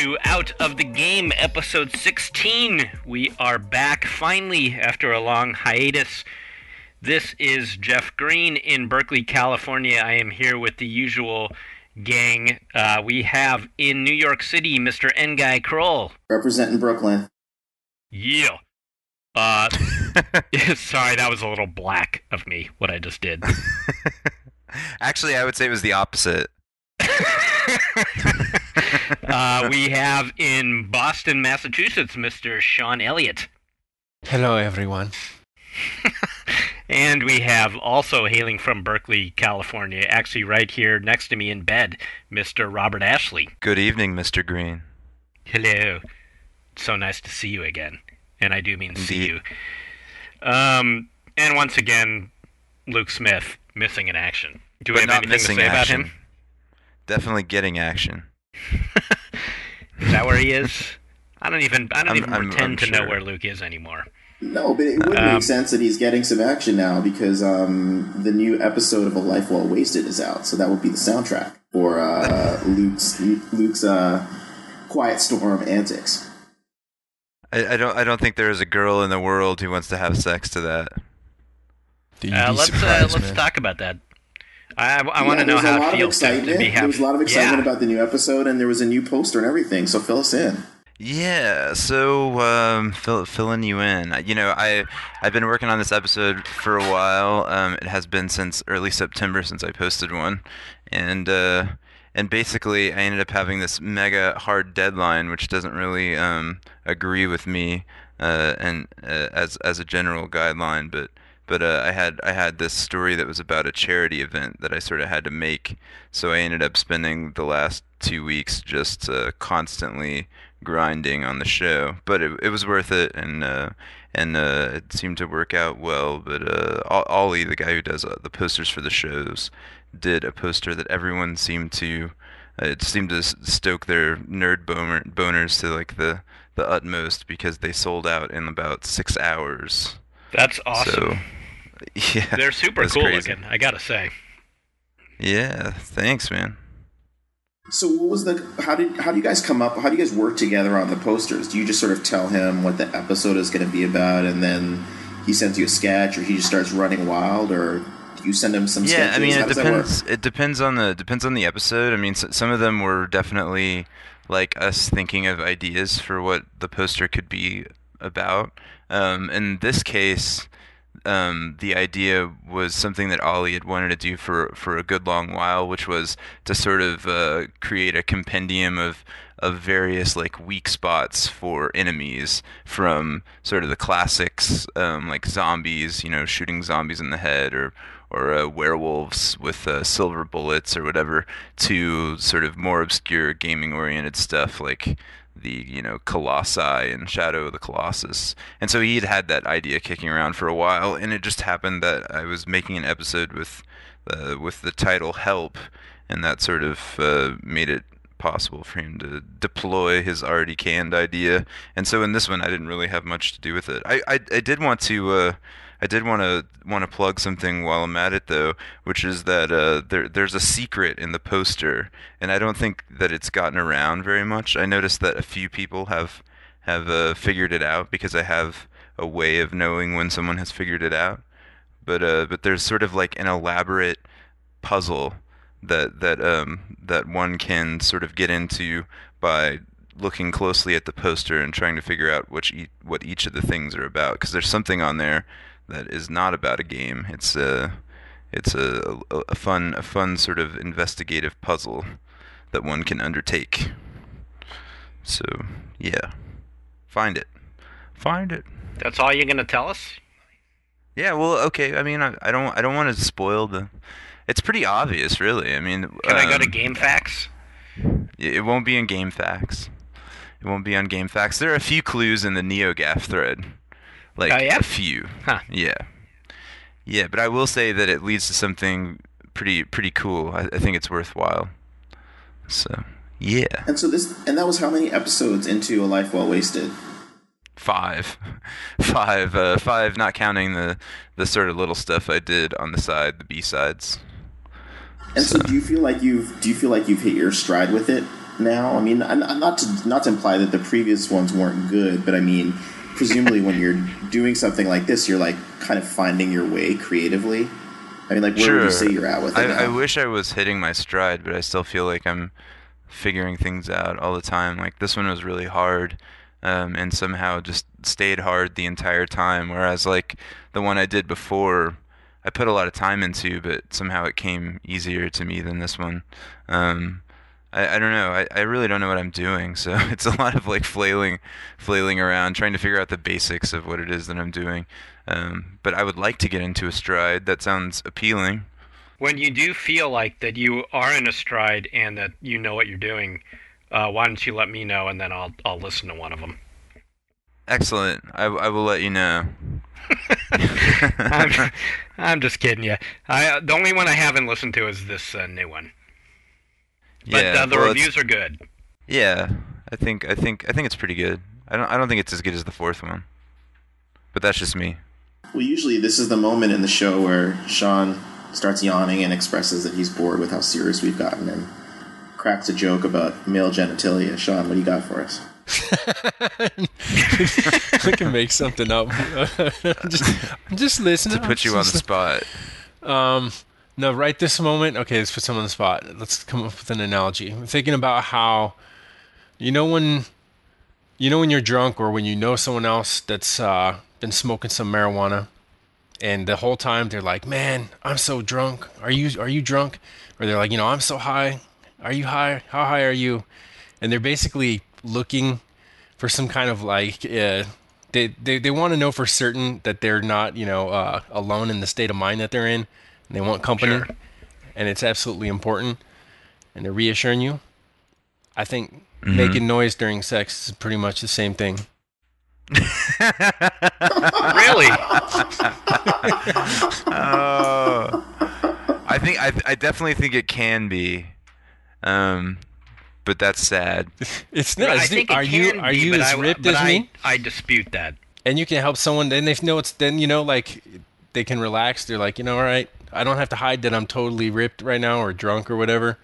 to Out of the Game, episode 16. We are back finally after a long hiatus. This is Jeff Green in Berkeley, California. I am here with the usual gang. We have in New York City, Mr. N-Guy Kroll. Representing Brooklyn. Yeah. Sorry, that was a little black of me, what I just did. Actually, I would say it was the opposite. We have in Boston, Massachusetts, Mr. Sean Elliott. Hello, everyone. And we have also hailing from Berkeley, California, actually right here next to me in bed, Mr. Robert Ashley. Good evening, Mr. Green. Hello. So nice to see you again. And I do mean Indeed. see you. And once again, Luke Smith, missing in action. Do we But have not anything to missing say about action. him? Definitely getting action. Is that where he is? I don't even I'm pretend to know sure. where Luke is anymore. No, but it would make sense that he's getting some action now because the new episode of A Life Well Wasted is out, so that would be the soundtrack for Luke's Quiet Storm antics. I don't think there is a girl in the world who wants to have sex to that. Let's talk about that. I want to know how it feels to be happy. There was a lot of excitement about the new episode, and there was a new poster and everything. So fill us in. Yeah, so filling you in. I've been working on this episode for a while. It has been since early September since I posted one, and basically I ended up having this mega hard deadline, which doesn't really agree with me as a general guideline, but I had this story that was about a charity event that I sort of had to make, so I ended up spending the last 2 weeks just constantly grinding on the show. But it was worth it, and it seemed to work out well. But Ollie, the guy who does the posters for the shows, did a poster that everyone seemed to stoke their nerd boners to like the utmost because they sold out in about 6 hours. That's awesome. So, yeah, they're super that's cool crazy. looking, I gotta say. Yeah, thanks, man. So what was how do you guys come up? How do you guys work together on the posters? Do you just sort of tell him what the episode is going to be about, and then he sends you a sketch, or he just starts running wild, or do you send him some sketches? Yeah, I mean, How it does that work? depends. It depends on the episode. I mean, some of them were definitely like us thinking of ideas for what the poster could be about. In this case, the idea was something that Ollie had wanted to do for a good long while, which was to sort of create a compendium of various like weak spots for enemies, from sort of the classics like zombies, shooting zombies in the head, or werewolves with silver bullets or whatever, to sort of more obscure gaming oriented stuff like the Colossi and Shadow of the Colossus. And so he'd had that idea kicking around for a while, and it just happened that I was making an episode with the title Help, and that sort of made it possible for him to deploy his already canned idea. And so in this one I didn't really have much to do with it. I did want to plug something while I'm at it, though, which is that there's a secret in the poster, and I don't think that it's gotten around very much. I noticed that a few people have figured it out, because I have a way of knowing when someone has figured it out. But there's sort of like an elaborate puzzle that one can sort of get into by looking closely at the poster and trying to figure out what each of the things are about, because there's something on there that is not about a game. It's a fun sort of investigative puzzle that one can undertake. So yeah, find it. That's all you're gonna tell us? Yeah, well, okay. I mean, I don't want to spoil the. It's pretty obvious, really. I mean, Can I go to GameFAQs? It won't be in GameFAQs. It won't be on GameFAQs. There are a few clues in the NeoGAF thread. Like, Oh, yeah? a few. Huh. Yeah. Yeah, but I will say that it leads to something pretty cool. I think it's worthwhile. So, yeah. And so that was how many episodes into A Life Well Wasted? 5, not counting the sort of little stuff I did on the side, the B-sides. And so do you feel like you've hit your stride with it? now? I mean, not to imply that the previous ones weren't good, but I mean, presumably when you're doing something like this, you're like kind of finding your way creatively. I mean, like, where would you say you're at with it now? I wish I was hitting my stride, but I still feel like I'm figuring things out all the time. Like, this one was really hard, and somehow just stayed hard the entire time, whereas, like, the one I did before, I put a lot of time into, but somehow it came easier to me than this one. I don't know. I really don't know what I'm doing, so it's a lot of, like, flailing around, trying to figure out the basics of what it is that I'm doing. But I would like to get into a stride. That sounds appealing. When you do feel like that you are in a stride and that you know what you're doing, why don't you let me know, and then I'll listen to one of them. Excellent. I will let you know. I'm just kidding you. The only one I haven't listened to is this new one. But Yeah, the reviews are good. Yeah, I think it's pretty good. I don't think it's as good as the fourth one, but that's just me. Well, usually this is the moment in the show where Sean starts yawning and expresses that he's bored with how serious we've gotten and cracks a joke about male genitalia. Sean, what do you got for us? I can make something up. I'm just listening. To put you on the spot. No, right this moment. Okay, let's put someone on the spot. Let's come up with an analogy. I'm thinking about how, when you're drunk, or when you know someone else that's been smoking some marijuana, and the whole time they're like, "Man, I'm so drunk. Are you drunk?" Or they're like, "I'm so high. Are you high? How high are you?" And they're basically looking for some kind of like they want to know for certain that they're not alone in the state of mind that they're in, and they want company. Sure. And it's absolutely important, and they're reassuring you. I think making noise during sex is pretty much the same thing. Really? I definitely think it can be, but that's sad. It's not. I think are you as ripped as me? I dispute that. And you can help someone. Then they know it's like they can relax. They're like, all right, I don't have to hide that I'm totally ripped right now or drunk or whatever.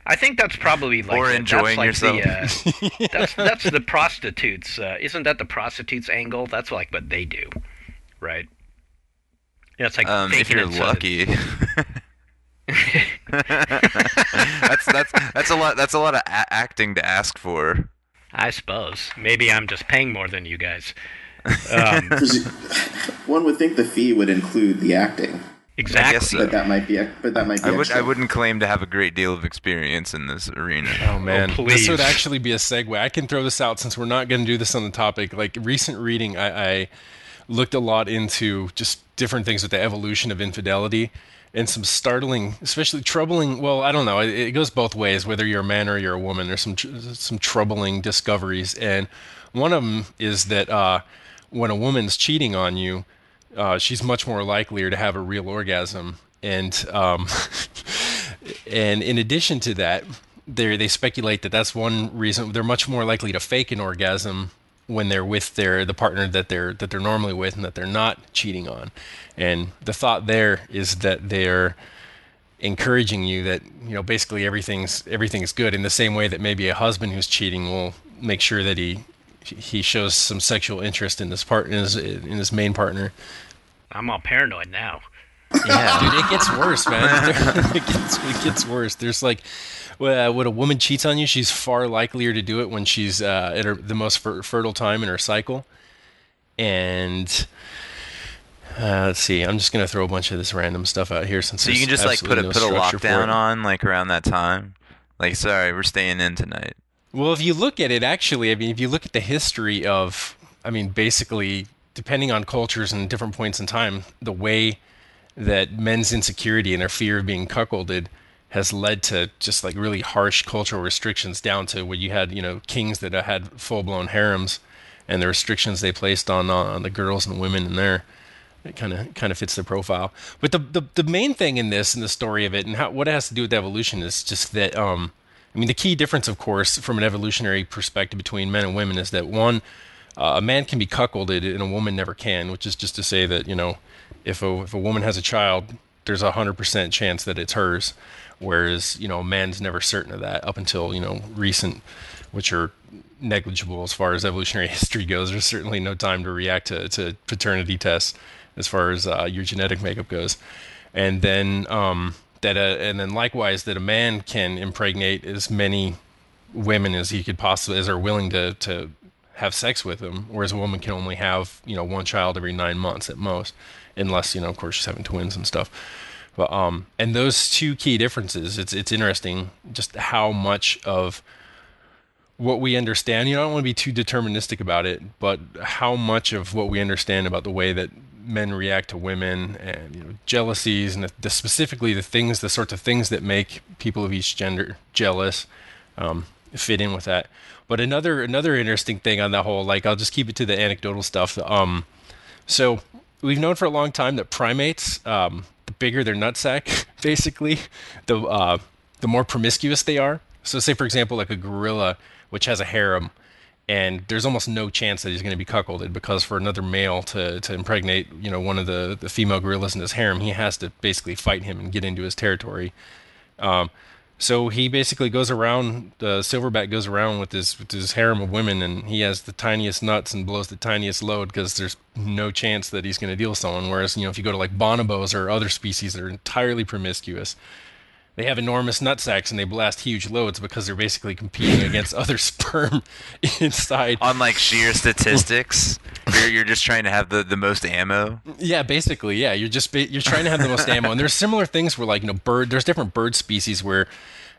I think that's probably like or enjoying yourself. That's the prostitutes. Isn't that the prostitutes' angle? That's like what they do, right? Yeah, it's like if you're lucky. that's a lot. That's a lot of acting to ask for. I suppose. Maybe I'm just paying more than you guys. One would think the fee would include the acting. Exactly. I guess so. But that might be. I wouldn't claim to have a great deal of experience in this arena. Oh man, please. This would actually be a segue. I can throw this out since we're not going to do this on the topic. Like recent reading, I looked a lot into just different things with the evolution of infidelity, and some startling, especially troubling. Well, I don't know. It goes both ways. Whether you're a man or you're a woman, there's some troubling discoveries, and one of them is that when a woman's cheating on you, she's much more likelier to have a real orgasm, and and in addition to that, they speculate that that's one reason they're much more likely to fake an orgasm when they're with the partner that they're normally with and that they're not cheating on. And the thought there is that they're encouraging you that basically everything's good, in the same way that maybe a husband who's cheating will make sure that he shows some sexual interest in his main partner. I'm all paranoid now. Yeah, dude, it gets worse, man. It gets worse. There's like, when a woman cheats on you, she's far likelier to do it when she's at the most fertile time in her cycle. And let's see, I'm just gonna throw a bunch of this random stuff out here since. So you can just like put a lockdown on like around that time. Like, sorry, we're staying in tonight. Well, if you look at it, actually, if you look at the history of, basically, depending on cultures and different points in time, the way that men's insecurity and their fear of being cuckolded has led to just like really harsh cultural restrictions, down to where you had, kings that had full-blown harems, and the restrictions they placed on the girls and women in there. It kind of fits the profile. But the main thing in the story of it, and what it has to do with evolution, is just that the key difference, of course, from an evolutionary perspective between men and women is that one, a man can be cuckolded and a woman never can, which is just to say that, if a woman has a child, there's 100% chance that it's hers, whereas man's never certain of that up until recent, which are negligible as far as evolutionary history goes. There's certainly no time to react to paternity tests as far as your genetic makeup goes, and then likewise that a man can impregnate as many women as he could possibly, as are willing to have sex with him, whereas a woman can only have one child every 9 months at most, unless of course she's having twins and stuff. But and those two key differences, it's interesting just how much of what we understand, I don't want to be too deterministic about it, but how much of what we understand about the way that men react to women and jealousies and specifically the sorts of things that make people of each gender jealous fit in with that. But another interesting thing on that whole, I'll just keep it to the anecdotal stuff. So we've known for a long time that primates, the bigger their nutsack, basically, the more promiscuous they are. So say, for example, like a gorilla, which has a harem, and there's almost no chance that he's going to be cuckolded, because for another male to impregnate, one of the female gorillas in his harem, he has to basically fight him and get into his territory. So he basically goes around, the silverback goes around with his harem of women, and he has the tiniest nuts and blows the tiniest load because there's no chance that he's going to deal with someone. Whereas, if you go to like bonobos or other species that are entirely promiscuous, they have enormous nutsacks and they blast huge loads because they're basically competing against other sperm inside. On like sheer statistics, you're just trying to have the most ammo. Yeah, basically, yeah. You're trying to have the most ammo. And there's similar things where there's different bird species where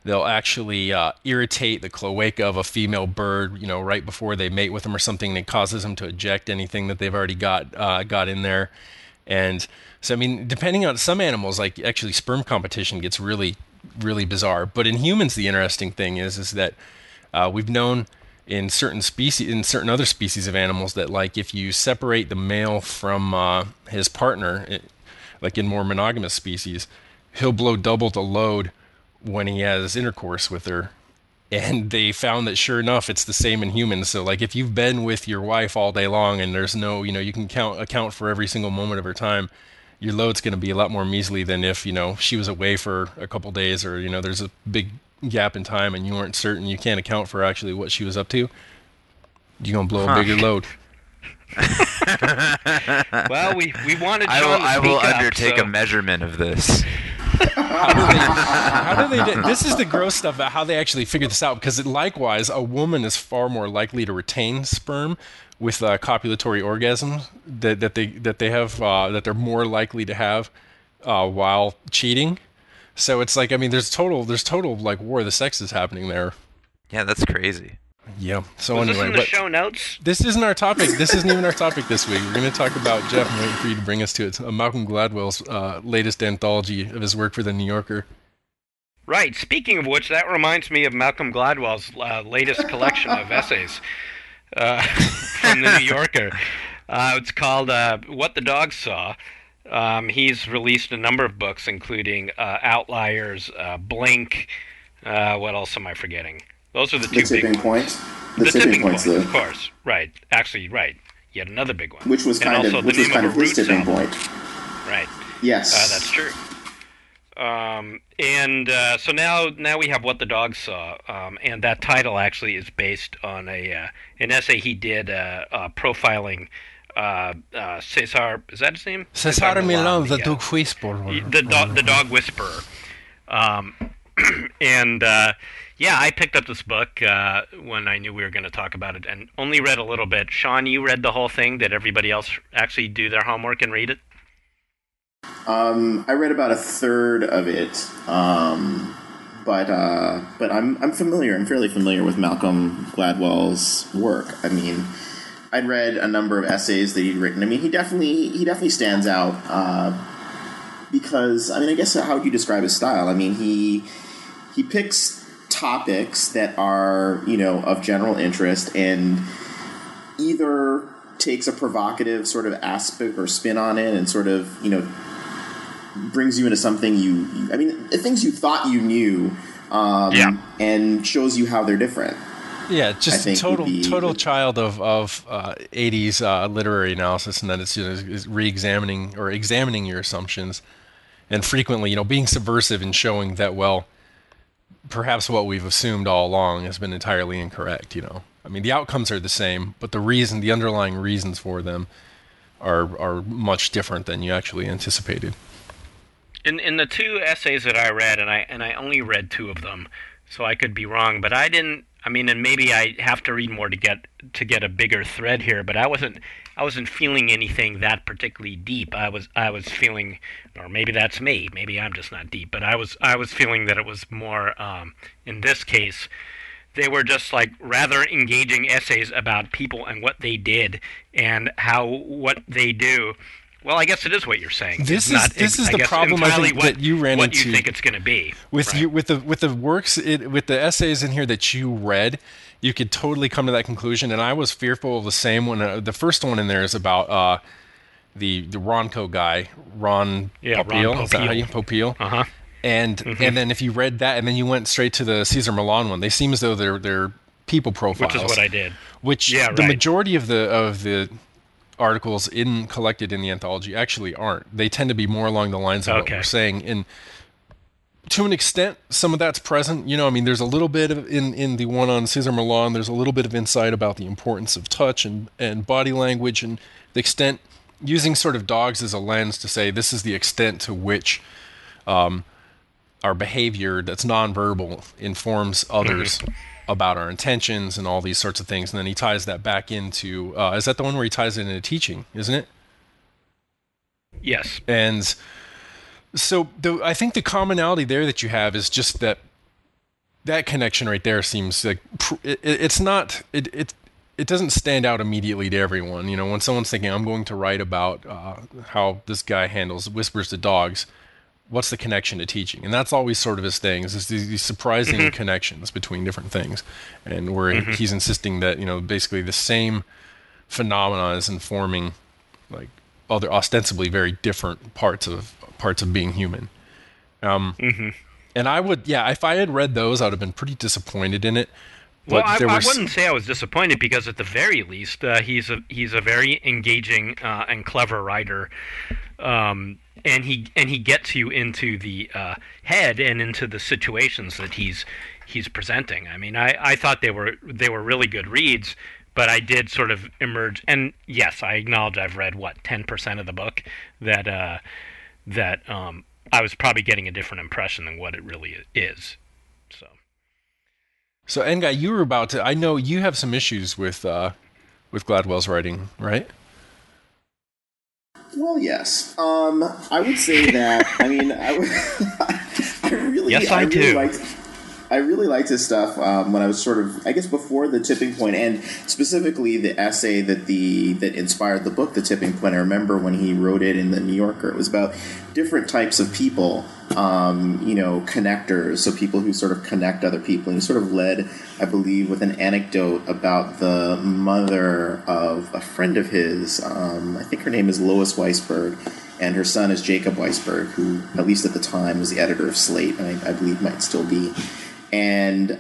they'll actually irritate the cloaca of a female bird, right before they mate with them or something that causes them to eject anything that they've already got in there. And so, depending on some animals, like actually sperm competition gets really, really bizarre. But in humans, the interesting thing is that we've known in certain other species of animals that, like, if you separate the male from his partner, like in more monogamous species, he'll blow double the load when he has intercourse with her. And they found that sure enough, it's the same in humans. So like if you've been with your wife all day long and there's no, you can account for every single moment of her time, your load's going to be a lot more measly than if, she was away for a couple days, or, there's a big gap in time and you weren't certain, you can't account for actually what she was up to. You're going to blow a bigger load. Well, we wanted Sean to I will speak undertake a measurement of this. How do they this is the gross stuff about how they actually figure this out, because likewise a woman is far more likely to retain sperm with copulatory orgasms that they have that they're more likely to have while cheating. So it's like, there's total like war of the sexes happening there. Yeah, that's crazy. Yeah. So Was anyway, this in the show notes? This isn't our topic. This isn't even our topic this week. We're going to talk about, Jeff, I'm waiting for you to bring us to it. Malcolm Gladwell's latest anthology of his work for The New Yorker. Right. Speaking of which, that reminds me of Malcolm Gladwell's latest collection of essays from The New Yorker. It's called What the Dogs Saw. He's released a number of books, including Outliers, Blink. What else am I forgetting? Those are the two big tipping points. The tipping points, though. Of course. Right. Actually, right. Yet another big one. Which was kind of his tipping point. Right. Yes. That's true. So now we have What the Dogs Saw, and that title actually is based on an essay he did profiling Cesar. Is that his name? Cesar Millan, the dog whisperer. The dog whisperer. Yeah, I picked up this book when I knew we were going to talk about it, and only read a little bit. Sean, you read the whole thing. Did everybody else actually do their homework and read it? I read about a third of it, but I'm familiar. I'm fairly familiar with Malcolm Gladwell's work. I'd read a number of essays that he'd written. He definitely stands out because I guess how would you describe his style? He picks topics that are, of general interest and either takes a provocative sort of aspect or spin on it and sort of, brings you into something things you thought you knew, and shows you how they're different. Yeah, just total child of 80s literary analysis, and then it's, is re-examining or examining your assumptions and frequently, being subversive and showing that, well, perhaps what we've assumed all along has been entirely incorrect. I mean, the outcomes are the same, but the underlying reasons for them are much different than you actually anticipated. In the two essays that I read, and I only read two of them, so I could be wrong, but I didn't. I mean, and maybe I have to read more to get a bigger thread here, but I wasn't feeling anything that particularly deep. I was feeling, or maybe that's me. Maybe I'm just not deep, but I was feeling that it was more. In this case, they were just like rather engaging essays about people and what they did and what they do. Well, I guess it is what you're saying. This is the problem I think that you ran into. What you think it's going to be with the works with the essays in here that you read, you could totally come to that conclusion. And I was fearful of the same one. The first one in there is about the Ronco guy, Ron Popeil. Is that how you Popeil? Uh-huh. And then if you read that, and then you went straight to the Cesar Millan one, they seem as though they're people profiles. Which is what I did. The majority of the articles collected in the anthology actually aren't. They tend to be more along the lines of what we're saying. And to an extent, some of that's present. I mean, there's a little bit of in the one on Cesar Millan, there's a little bit of insight about the importance of touch and body language, and the extent, using sort of dogs as a lens to say this is the extent to which our behavior that's nonverbal informs others about our intentions and all these sorts of things. And then he ties that back into, is that the one where he ties it into teaching, isn't it? Yes. And so I think the commonality there that you have is just that connection right there seems like it's not, it doesn't stand out immediately to everyone. When someone's thinking, I'm going to write about how this guy whispers to dogs, what's the connection to teaching? And that's always sort of his thing, is these surprising connections between different things. And where he's insisting that, basically the same phenomena is informing like other ostensibly very different parts of being human. And I would, if I had read those, I would have been pretty disappointed in it. But I wouldn't say I was disappointed, because at the very least, he's a very engaging and clever writer. And he gets you into the head and into the situations that he's presenting. I mean, I thought they were really good reads, but I did sort of emerge. And yes, I acknowledge I've read 10% of the book that I was probably getting a different impression than what it really is. So Ngai, you were about to. I know you have some issues with Gladwell's writing, right? Well, yes. I would say that. I mean, I really liked his stuff when I was sort of, I guess, before The Tipping Point, and specifically the essay that inspired the book, The Tipping Point. I remember when he wrote it in the New Yorker. It was about different types of people, connectors, so people who sort of connect other people. And he sort of led, I believe, with an anecdote about the mother of a friend of his. I think her name is Lois Weisberg, and her son is Jacob Weisberg, who, at least at the time, was the editor of Slate, and I believe might still be. And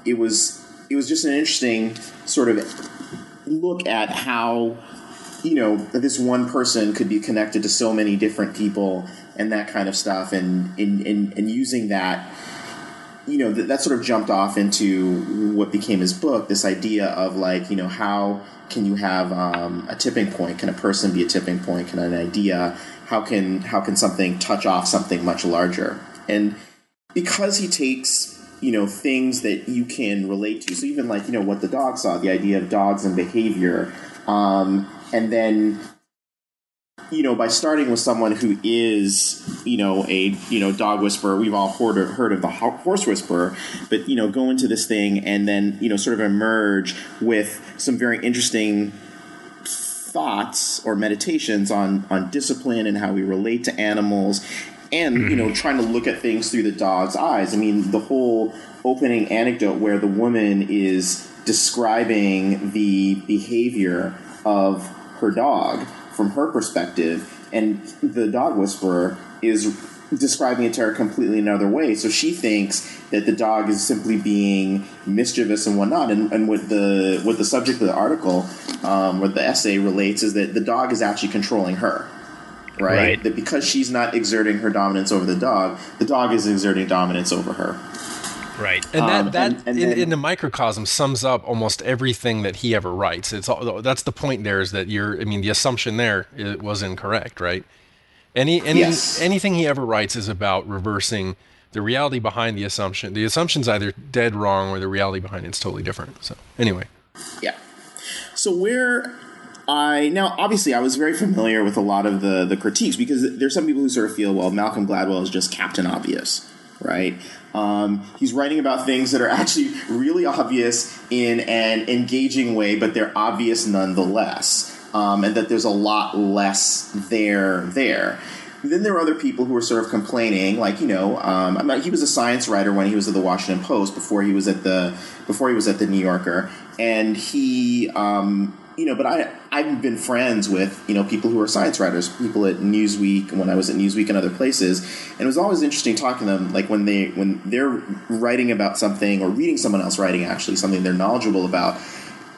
it was just an interesting sort of look at how, this one person could be connected to so many different people and that kind of stuff, and using that, that sort of jumped off into what became his book, this idea of like, how can you have a tipping point? Can a person be a tipping point? Can an idea, how can something touch off something much larger? And because he takes, things that you can relate to, so even like, what the dog saw, the idea of dogs and behavior, and then, by starting with someone who is, a dog whisperer, we've all heard of the horse whisperer, but, go into this thing and then, sort of emerge with some very interesting thoughts or meditations on discipline and how we relate to animals. And, trying to look at things through the dog's eyes. I mean, the whole opening anecdote where the woman is describing the behavior of her dog from her perspective, and the dog whisperer is describing it to her completely another way. So she thinks that the dog is simply being mischievous and whatnot. And what the subject of the article, or the essay relates, is that the dog is actually controlling her. right? That because she's not exerting her dominance over the dog is exerting dominance over her. Right. And that in the microcosm sums up almost everything that he ever writes. That's the point there, is that the assumption there was incorrect, right? Anything he ever writes is about reversing the reality behind the assumption. The assumption's either dead wrong or the reality behind it's totally different. So anyway. Yeah. So now obviously I was very familiar with a lot of the critiques, because there's some people who sort of feel, well, Malcolm Gladwell is just Captain Obvious, right? He's writing about things that are actually really obvious in an engaging way, but they're obvious nonetheless, and that there's a lot less there. Then there are other people who are sort of complaining, like, he was a science writer when he was at the Washington Post before he was at the New Yorker, and he. But I've been friends with, people who are science writers, people at Newsweek, when I was at Newsweek and other places. And it was always interesting talking to them, like when they're writing about something or reading someone else writing, actually, something they're knowledgeable about,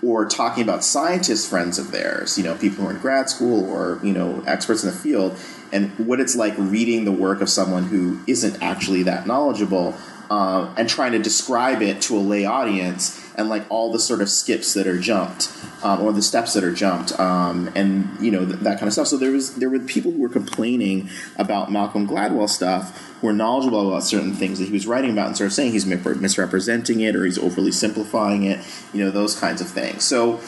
or talking about scientist friends of theirs, people who are in grad school or, experts in the field, and what it's like reading the work of someone who isn't actually that knowledgeable, and trying to describe it to a lay audience, and like all the sort of skips that are jumped, or the steps that are jumped, and that kind of stuff. So there were people who were complaining about Malcolm Gladwell stuff, who were knowledgeable about certain things that he was writing about, and sort of saying he's misrepresenting it or he's overly simplifying it, those kinds of things. So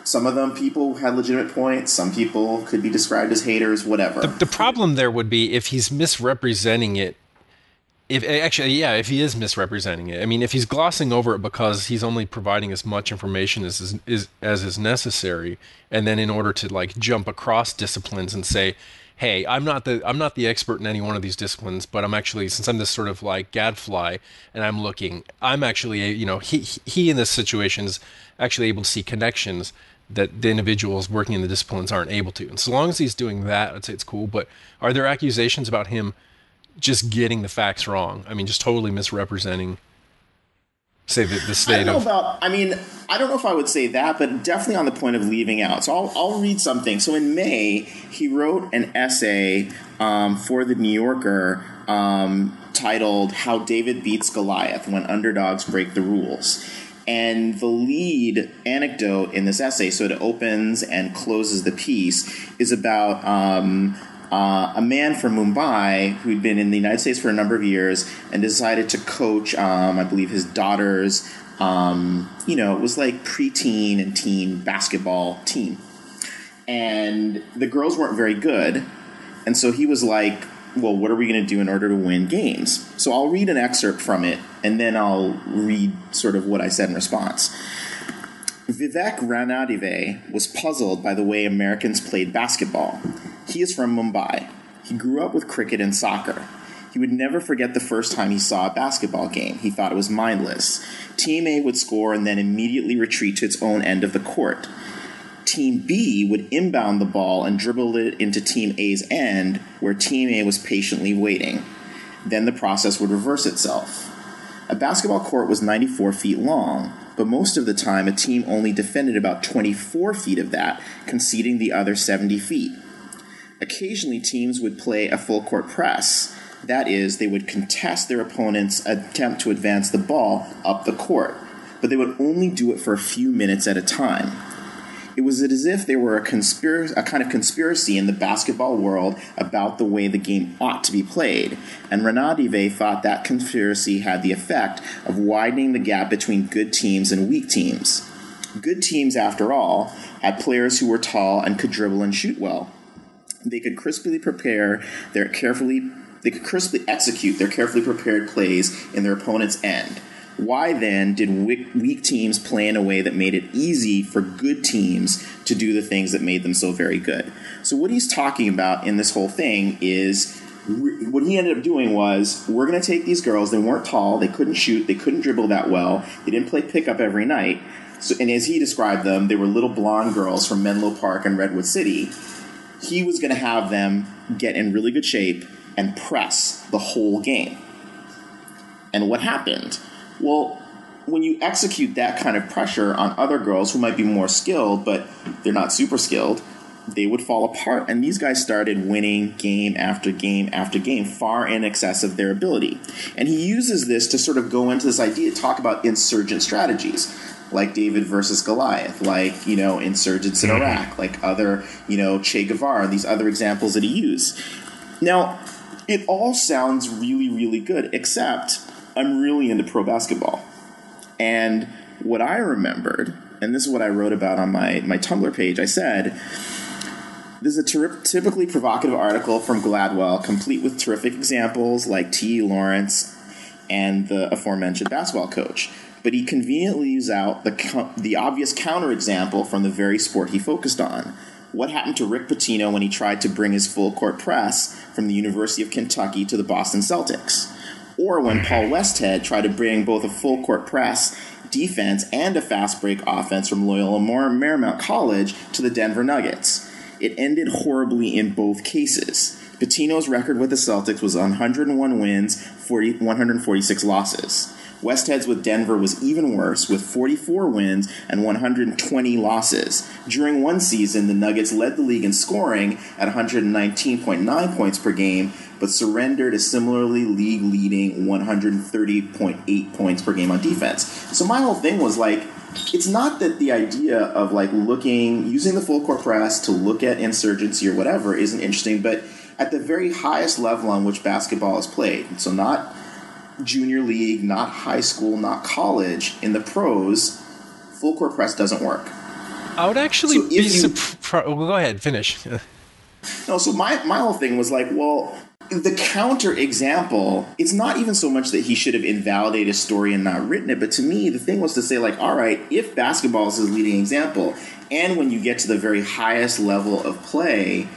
some of them people had legitimate points. Some people could be described as haters, whatever. The problem there would be if he's misrepresenting it. If he is misrepresenting it. I mean, if he's glossing over it because he's only providing as much information as is necessary, and then in order to like jump across disciplines and say, hey, I'm not the expert in any one of these disciplines, but I'm actually, since I'm this sort of like gadfly and I'm actually, he in this situation is actually able to see connections that the individuals working in the disciplines aren't able to. And so long as he's doing that, I'd say it's cool. But are there accusations about him just getting the facts wrong? I mean, just totally misrepresenting, say, the state of... I don't know if I would say that, but definitely on the point of leaving out. So I'll read something. So in May, he wrote an essay for The New Yorker titled How David Beats Goliath When Underdogs Break the Rules. And the lead anecdote in this essay, so it opens and closes the piece, is about... a man from Mumbai who'd been in the United States for a number of years and decided to coach, I believe, his daughter's, it was like preteen and teen basketball team. And the girls weren't very good. And so he was like, well, what are we going to do in order to win games? So I'll read an excerpt from it, and then I'll read sort of what I said in response. Vivek Ranadive was puzzled by the way Americans played basketball. He is from Mumbai. He grew up with cricket and soccer. He would never forget the first time he saw a basketball game. He thought it was mindless. Team A would score and then immediately retreat to its own end of the court. Team B would inbound the ball and dribble it into Team A's end, where Team A was patiently waiting. Then the process would reverse itself. A basketball court was 94 feet long, but most of the time a team only defended about 24 feet of that, conceding the other 70 feet. Occasionally, teams would play a full-court press. That is, they would contest their opponent's attempt to advance the ball up the court, but they would only do it for a few minutes at a time. It was as if there were a kind of conspiracy in the basketball world about the way the game ought to be played, and Ranadive thought that conspiracy had the effect of widening the gap between good teams and weak teams. Good teams, after all, had players who were tall and could dribble and shoot well. They could crisply execute their carefully prepared plays in their opponent's end. Why then did weak teams play in a way that made it easy for good teams to do the things that made them so very good? So what he's talking about in this whole thing is what he ended up doing was, we're going to take these girls, they weren't tall, they couldn't shoot, they couldn't dribble that well, they didn't play pickup every night. So, and as he described them, they were little blonde girls from Menlo Park and Redwood City. He was going to have them get in really good shape and press the whole game. And what happened? Well, when you execute that kind of pressure on other girls who might be more skilled, but they're not super skilled, they would fall apart, and these guys started winning game after game after game, far in excess of their ability. And he uses this to sort of go into this idea, talk about insurgent strategies, like David versus Goliath, like, insurgents in Iraq, like other, Che Guevara, and these other examples that he used. Now, it all sounds really, really good, except I'm really into pro basketball. And what I remembered, and this is what I wrote about on my Tumblr page, I said, this is a typically provocative article from Gladwell, complete with terrific examples like T. Lawrence and the aforementioned basketball coach. But he conveniently leaves out the obvious counterexample from the very sport he focused on. What happened to Rick Pitino when he tried to bring his full-court press from the University of Kentucky to the Boston Celtics? Or when Paul Westhead tried to bring both a full-court press defense and a fast-break offense from Loyola Marymount College to the Denver Nuggets? It ended horribly in both cases. Pitino's record with the Celtics was 101 wins, 146 losses. Westhead's with Denver was even worse, with 44 wins and 120 losses. During one season, the Nuggets led the league in scoring at 119.9 points per game, but surrendered a similarly league-leading 130.8 points per game on defense. So my whole thing was like, it's not that the idea of like using the full court press to look at insurgency or whatever isn't interesting, but at the very highest level on which basketball is played, so not junior league, not high school, not college, in the pros, full court press doesn't work. I would actually be surprised. Well, go ahead, finish. No, so my whole thing was like, well, the counter example, it's not even so much that he should have invalidated a story and not written it, but to me, the thing was to say, like, all right, if basketball is his leading example, and when you get to the very highest level of play,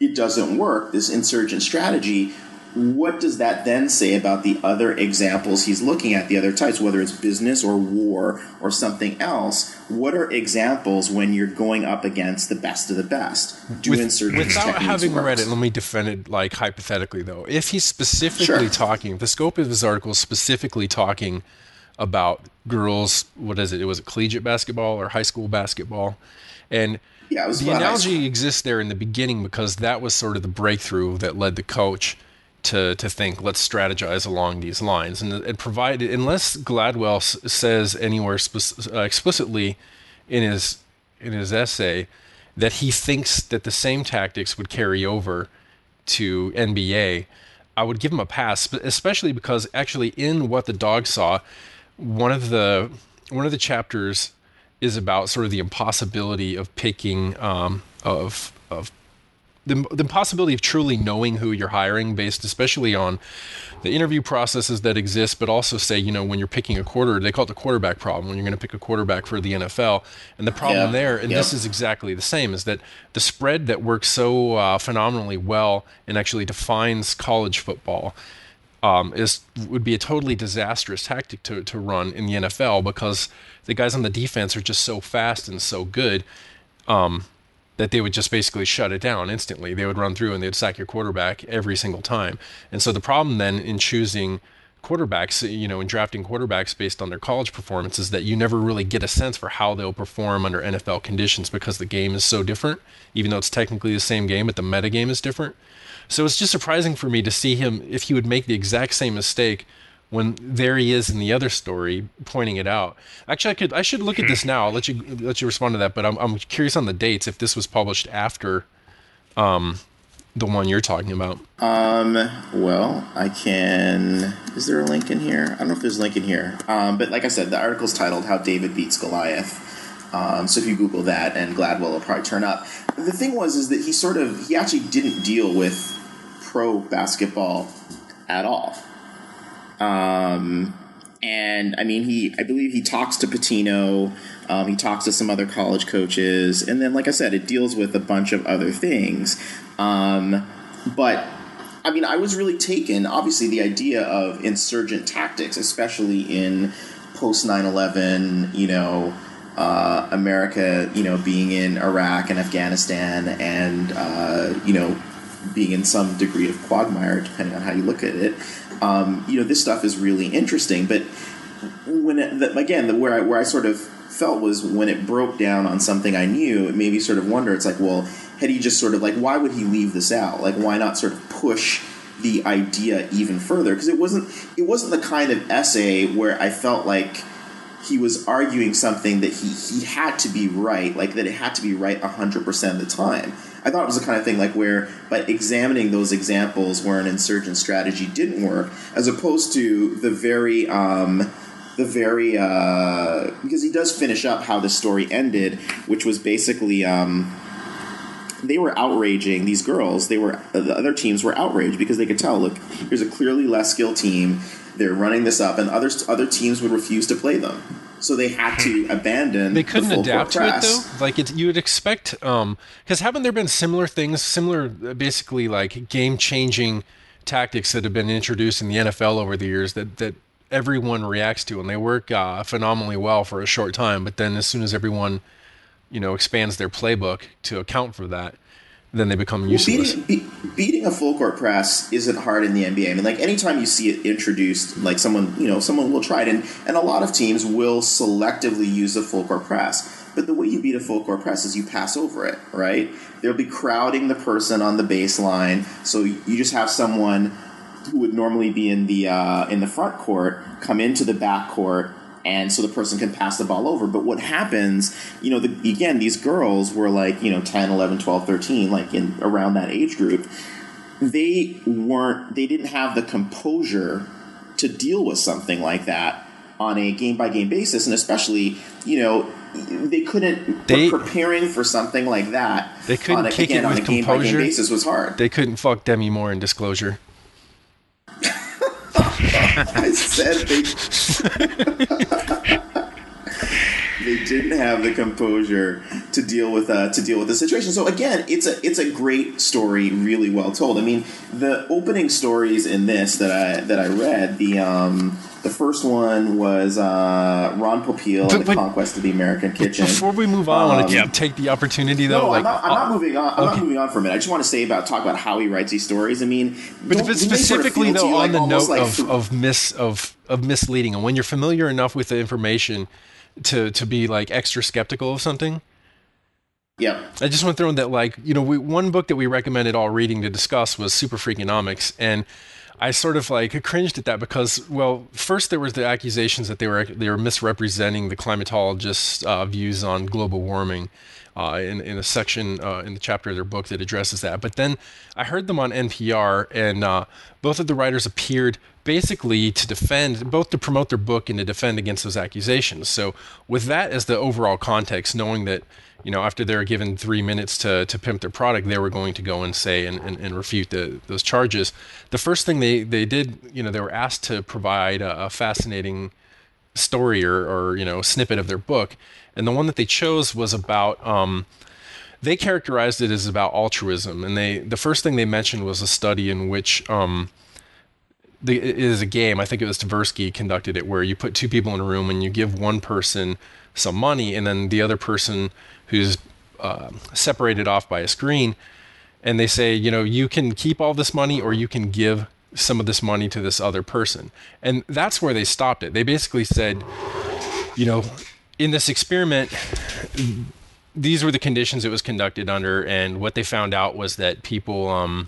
it doesn't work, this insurgent strategy, what does that then say about the other examples he's looking at, the other types, whether it's business or war or something else? What are examples when you're going up against the best of the best? Without having read it, let me defend it like hypothetically, though. If he's specifically talking, the scope of his article is specifically talking about girls, what is it? It was collegiate basketball or high school basketball. And the analogy exists there in the beginning because that was sort of the breakthrough that led the coach to think, let's strategize along these lines. And it provided, unless Gladwell says anywhere explicitly in his essay that he thinks that the same tactics would carry over to NBA, I would give him a pass, especially because actually in What the Dog Saw, one of the chapters is about sort of the impossibility of picking the impossibility of truly knowing who you're hiring based especially on the interview processes that exist, but also say, when you're picking a they call it the quarterback problem, when you're going to pick a quarterback for the NFL. And the problem this is exactly the same, is that the spread that works so phenomenally well and actually defines college football would be a totally disastrous tactic to run in the NFL, because the guys on the defense are just so fast and so good that they would just basically shut it down instantly. They would run through and they'd sack your quarterback every single time. And so the problem then in choosing quarterbacks, in drafting quarterbacks based on their college performance, is that you never really get a sense for how they'll perform under NFL conditions, because the game is so different, even though it's technically the same game, but the metagame is different. So it's just surprising for me to see him, if he would make the exact same mistake when there he is in the other story pointing it out. Actually, I should look at this now. I'll let you respond to that, but I'm curious on the dates, if this was published after the one you're talking about. Well, I can... Is there a link in here? I don't know if there's a link in here. But like I said, the article's titled How David Beats Goliath. So if you Google that, and Gladwell will probably turn up. The thing is that he actually didn't deal with pro basketball at all. And I mean, I believe he talks to Pitino, he talks to some other college coaches, and then, like I said, it deals with a bunch of other things. But I mean, I was really taken, obviously, the idea of insurgent tactics, especially in post 9/11, America, being in Iraq and Afghanistan, and being in some degree of quagmire, depending on how you look at it. This stuff is really interesting, but where I sort of felt was when it broke down on something I knew, it made me sort of wonder. It's like, well, had he just sort of like, why would he leave this out? Like, why not sort of push the idea even further? Because it wasn't the kind of essay where I felt like he was arguing something that he had to be right, like that it had to be right 100% of the time. I thought it was the kind of thing like where, by examining those examples where an insurgent strategy didn't work, as opposed to the very because he does finish up how the story ended, which was basically they were outraging these girls. The other teams were outraged because they could tell, look, here's a clearly less skilled team. They're running this up, and other teams would refuse to play them. So they had to abandon. They couldn't the full adapt court to press. it though. Like you would expect, because haven't there been similar things, basically like game-changing tactics that have been introduced in the NFL over the years that everyone reacts to, and they work phenomenally well for a short time. But then as soon as everyone, expands their playbook to account for that, then they become useless. Beating a full court press isn't hard in the NBA. I mean, like anytime you see it introduced, like someone will try it, and a lot of teams will selectively use a full court press. But the way you beat a full court press is you pass over it, right? They'll be crowding the person on the baseline, so you just have someone who would normally be in the front court come into the back court, and so the person can pass the ball over. But what happens, again, these girls were like, 10, 11, 12, 13, like in around that age group. They didn't have the composure to deal with something like that on a game-by-game basis. And especially, they couldn't, preparing for something like that. They couldn't kick it with on a composure. game-by-game basis was hard. They couldn't fuck Demi Moore in Disclosure. I said they didn't have the composure to deal with the situation. So again, it's a great story, really well told. I mean, the opening stories in this that I read, the first one was Ron Popeil and the Conquest of the American Kitchen. Before we move on, I want to take the opportunity though. No, I'm not moving on. I'm not moving on for a minute. I just want to talk about how he writes these stories. I mean, but if it's specifically though on the note of misleading, and when you're familiar enough with the information to be like extra skeptical of something. Yeah. I just want to throw in that one book that we recommended all reading to discuss was Super Freakonomics, and I sort of cringed at that because, well, first there was the accusations that they were misrepresenting the climatologists' views on global warming in a section in the chapter of their book that addresses that. But then I heard them on NPR, and both of the writers appeared basically to promote their book and to defend against those accusations. So with that as the overall context, knowing that, after they were given 3 minutes to pimp their product, they were going to go and say and refute those charges. The first thing they did, they were asked to provide a fascinating story or snippet of their book. And the one that they chose was about, they characterized it as about altruism. And the first thing they mentioned was a study in which it is a game. I think it was Tversky conducted it, where you put two people in a room and you give one person some money, and then the other person who's separated off by a screen, and they say, you can keep all this money or you can give some of this money to this other person. And that's where they stopped it. They basically said, in this experiment, these were the conditions it was conducted under, and what they found out was that people,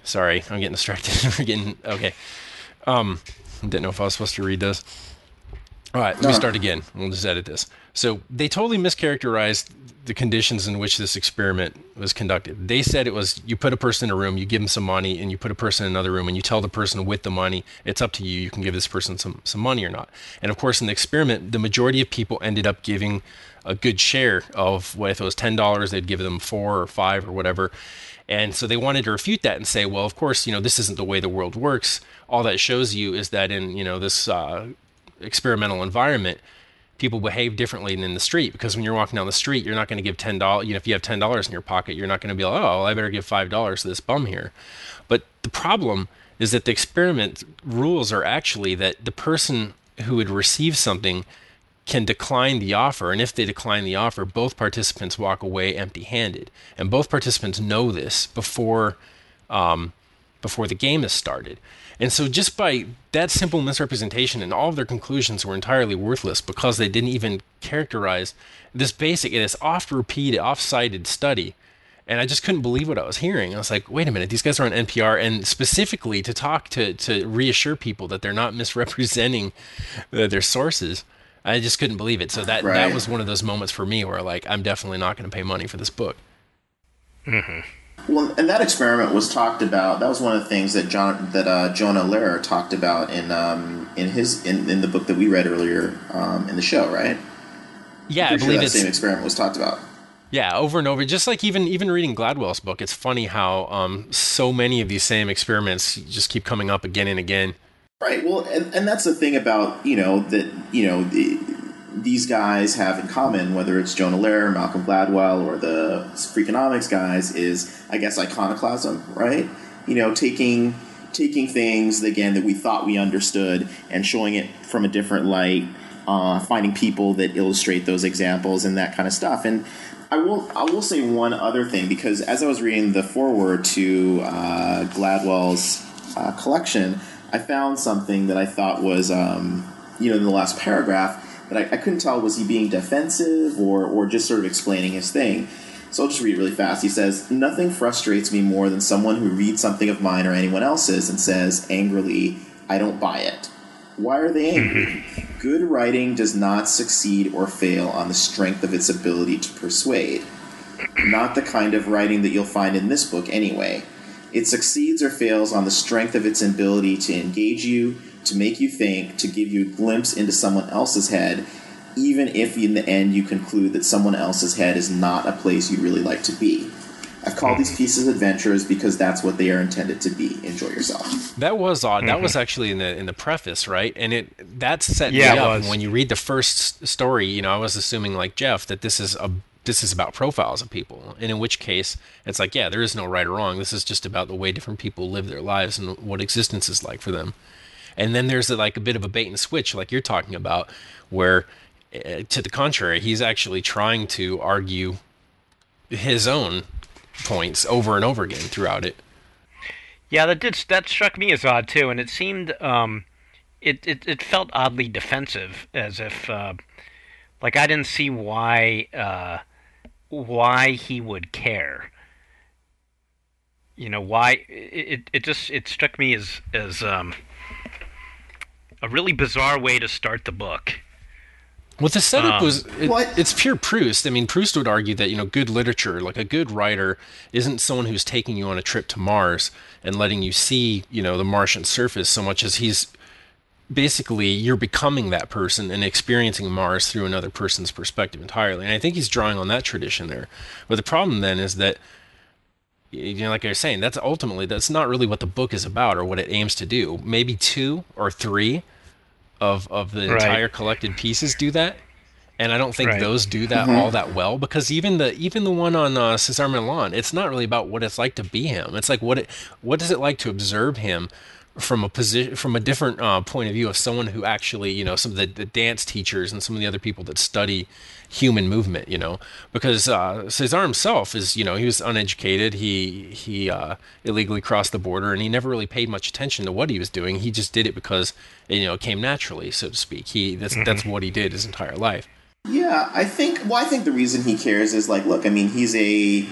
sorry, I'm getting distracted. Okay. Didn't know if I was supposed to read this. All right, let me start again. We'll just edit this. So they totally mischaracterized the conditions in which this experiment was conducted. They said it was, you put a person in a room, you give them some money, and you put a person in another room, and you tell the person with the money, it's up to you, you can give this person some money or not. And of course, in the experiment, the majority of people ended up giving a good share of, if it was $10, they'd give them $4 or $5 or whatever. And so they wanted to refute that and say, well, of course, this isn't the way the world works. All that shows you is that in, this experimental environment, people behave differently than in the street, because when you're walking down the street, you're not going to give $10. If you have $10 in your pocket, you're not going to be like, oh, well, I better give $5 to this bum here. But the problem is that the experiment rules are actually that the person who would receive something can decline the offer, and if they decline the offer, both participants walk away empty-handed, and both participants know this before before the game has started. And so just by that simple misrepresentation, and all of their conclusions were entirely worthless because they didn't even characterize this basic, it is oft-repeated, oft-cited study. And I just couldn't believe what I was hearing. I was like, wait a minute, these guys are on NPR, and specifically to talk to reassure people that they're not misrepresenting their sources. I just couldn't believe it. So that was one of those moments for me where, like, I'm definitely not going to pay money for this book. Mm-hmm. Well, and that experiment was talked about. That was one of the things that Jonah Lehrer talked about in the book that we read earlier in the show, right? Yeah, I believe that same experiment was talked about. Yeah, over and over. Just like even reading Gladwell's book, it's funny how so many of these same experiments just keep coming up again and again. Right. Well, and that's the thing about these guys have in common, whether it's Jonah Lehrer, Malcolm Gladwell, or the Freakonomics guys, is, I guess, iconoclasm, right? Taking things, again, that we thought we understood and showing it from a different light, finding people that illustrate those examples and that kind of stuff. And I will say one other thing, because as I was reading the foreword to Gladwell's collection, I found something that I thought was, in the last paragraph, that I couldn't tell, was he being defensive or just sort of explaining his thing. So I'll just read it really fast. He says, "Nothing frustrates me more than someone who reads something of mine or anyone else's and says angrily, 'I don't buy it.' Why are they angry? Good writing does not succeed or fail on the strength of its ability to persuade. Not the kind of writing that you'll find in this book anyway. It succeeds or fails on the strength of its ability to engage you, to make you think, to give you a glimpse into someone else's head, even if in the end you conclude that someone else's head is not a place you'd really like to be. I've called these pieces adventures because that's what they are intended to be. Enjoy yourself." That was odd. That was actually in the preface, right? And that set me up. And when you read the first story, I was assuming, like Jeff, that this is about profiles of people, and in which case it's like, yeah, there is no right or wrong. This is just about the way different people live their lives and what existence is like for them. And then there's a bit of a bait and switch, like you're talking about, where to the contrary, he's actually trying to argue his own points over and over again throughout it. Yeah, that struck me as odd too, and it seemed it felt oddly defensive, as if like I didn't see why he would care. Why it struck me as a really bizarre way to start the book. Well, the setup it's pure Proust. I mean, Proust would argue that, good literature, like a good writer, isn't someone who's taking you on a trip to Mars and letting you see, the Martian surface, so much as he's basically, you're becoming that person and experiencing Mars through another person's perspective entirely. And I think he's drawing on that tradition there. But the problem then is that, like I was saying, that's not really what the book is about or what it aims to do. Maybe 2 or 3 of the entire collected pieces do that, and I don't think those do that all that well, because even the one on Cesar Millan, it's not really about what it's like to be him. It's like what is it like to observe him from a different point of view of someone who actually, some of the dance teachers and some of the other people that study human movement, because Cesar himself is, he was uneducated. He illegally crossed the border, and he never really paid much attention to what he was doing. He just did it because it came naturally, so to speak. That's what he did his entire life. Yeah, I think the reason he cares is, like, look, I mean, he's a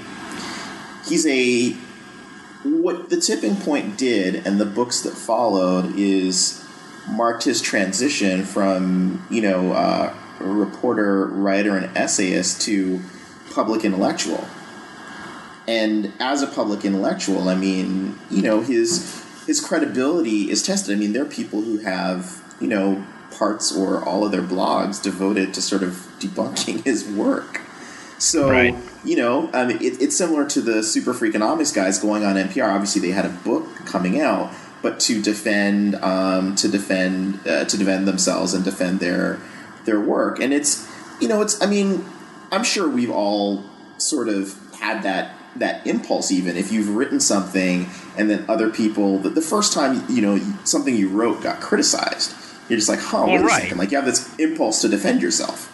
what the Tipping Point did, and the books that followed, is marked his transition from, a reporter, writer, and essayist to public intellectual. And as a public intellectual, I mean, his credibility is tested. I mean, there are people who have, parts or all of their blogs devoted to sort of debunking his work. So, it's similar to the Super Freakonomics guys going on NPR. Obviously, they had a book coming out, but to defend themselves and defend their work. And it's, I mean, I'm sure we've all sort of had that impulse, even if you've written something and then other people, the first time, something you wrote got criticized, you're just like, wait a second. Like, you have this impulse to defend yourself.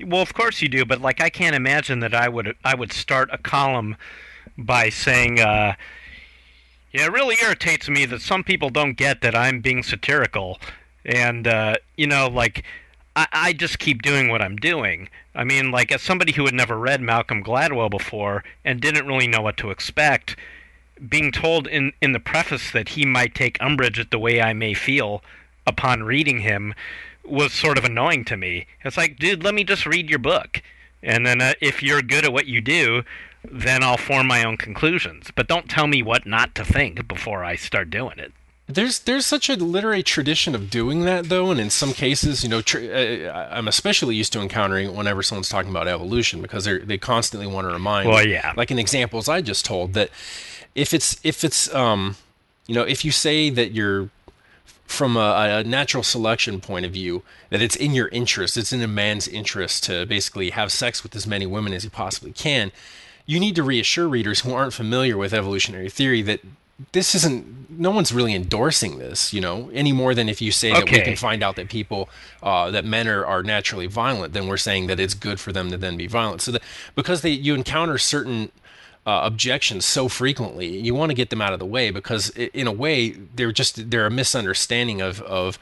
Well, of course you do, but I can't imagine that I would start a column by saying, Yeah, it really irritates me that some people don't get that I'm being satirical. And, like, I just keep doing what I'm doing. I mean, like, as somebody who had never read Malcolm Gladwell before and didn't really know what to expect, being told in the preface that he might take umbrage at the way I may feel upon reading him was sort of annoying to me. It's like, dude, let me just read your book. And then if you're good at what you do, then I'll form my own conclusions. But don't tell me what not to think before I start doing it. There's such a literary tradition of doing that, though, and in some cases, I'm especially used to encountering it whenever someone's talking about evolution, because they constantly want to remind, well, yeah, like in examples I just told, that if you say that you're from a natural selection point of view, that it's in your interest, it's in a man's interest to basically have sex with as many women as he possibly can, you need to reassure readers who aren't familiar with evolutionary theory that this isn't, no one's really endorsing this, any more than if you say that we can find out that people, that men are naturally violent, then we're saying that it's good for them to then be violent. So that because you encounter certain objections so frequently, you want to get them out of the way, because in a way they're a misunderstanding of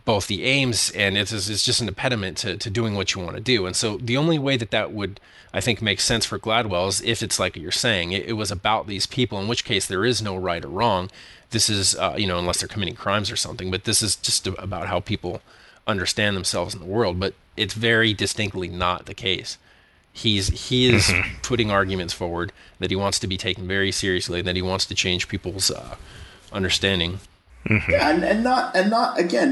both the aims, and it's just an impediment to doing what you want to do. And so the only way that would, I think, make sense for Gladwell is if it's like you're saying, it was about these people, in which case there is no right or wrong. This is, unless they're committing crimes or something, but this is just about how people understand themselves in the world. But it's very distinctly not the case. He is putting arguments forward that he wants to be taken very seriously, that he wants to change people's understanding. Mm-hmm. Yeah, and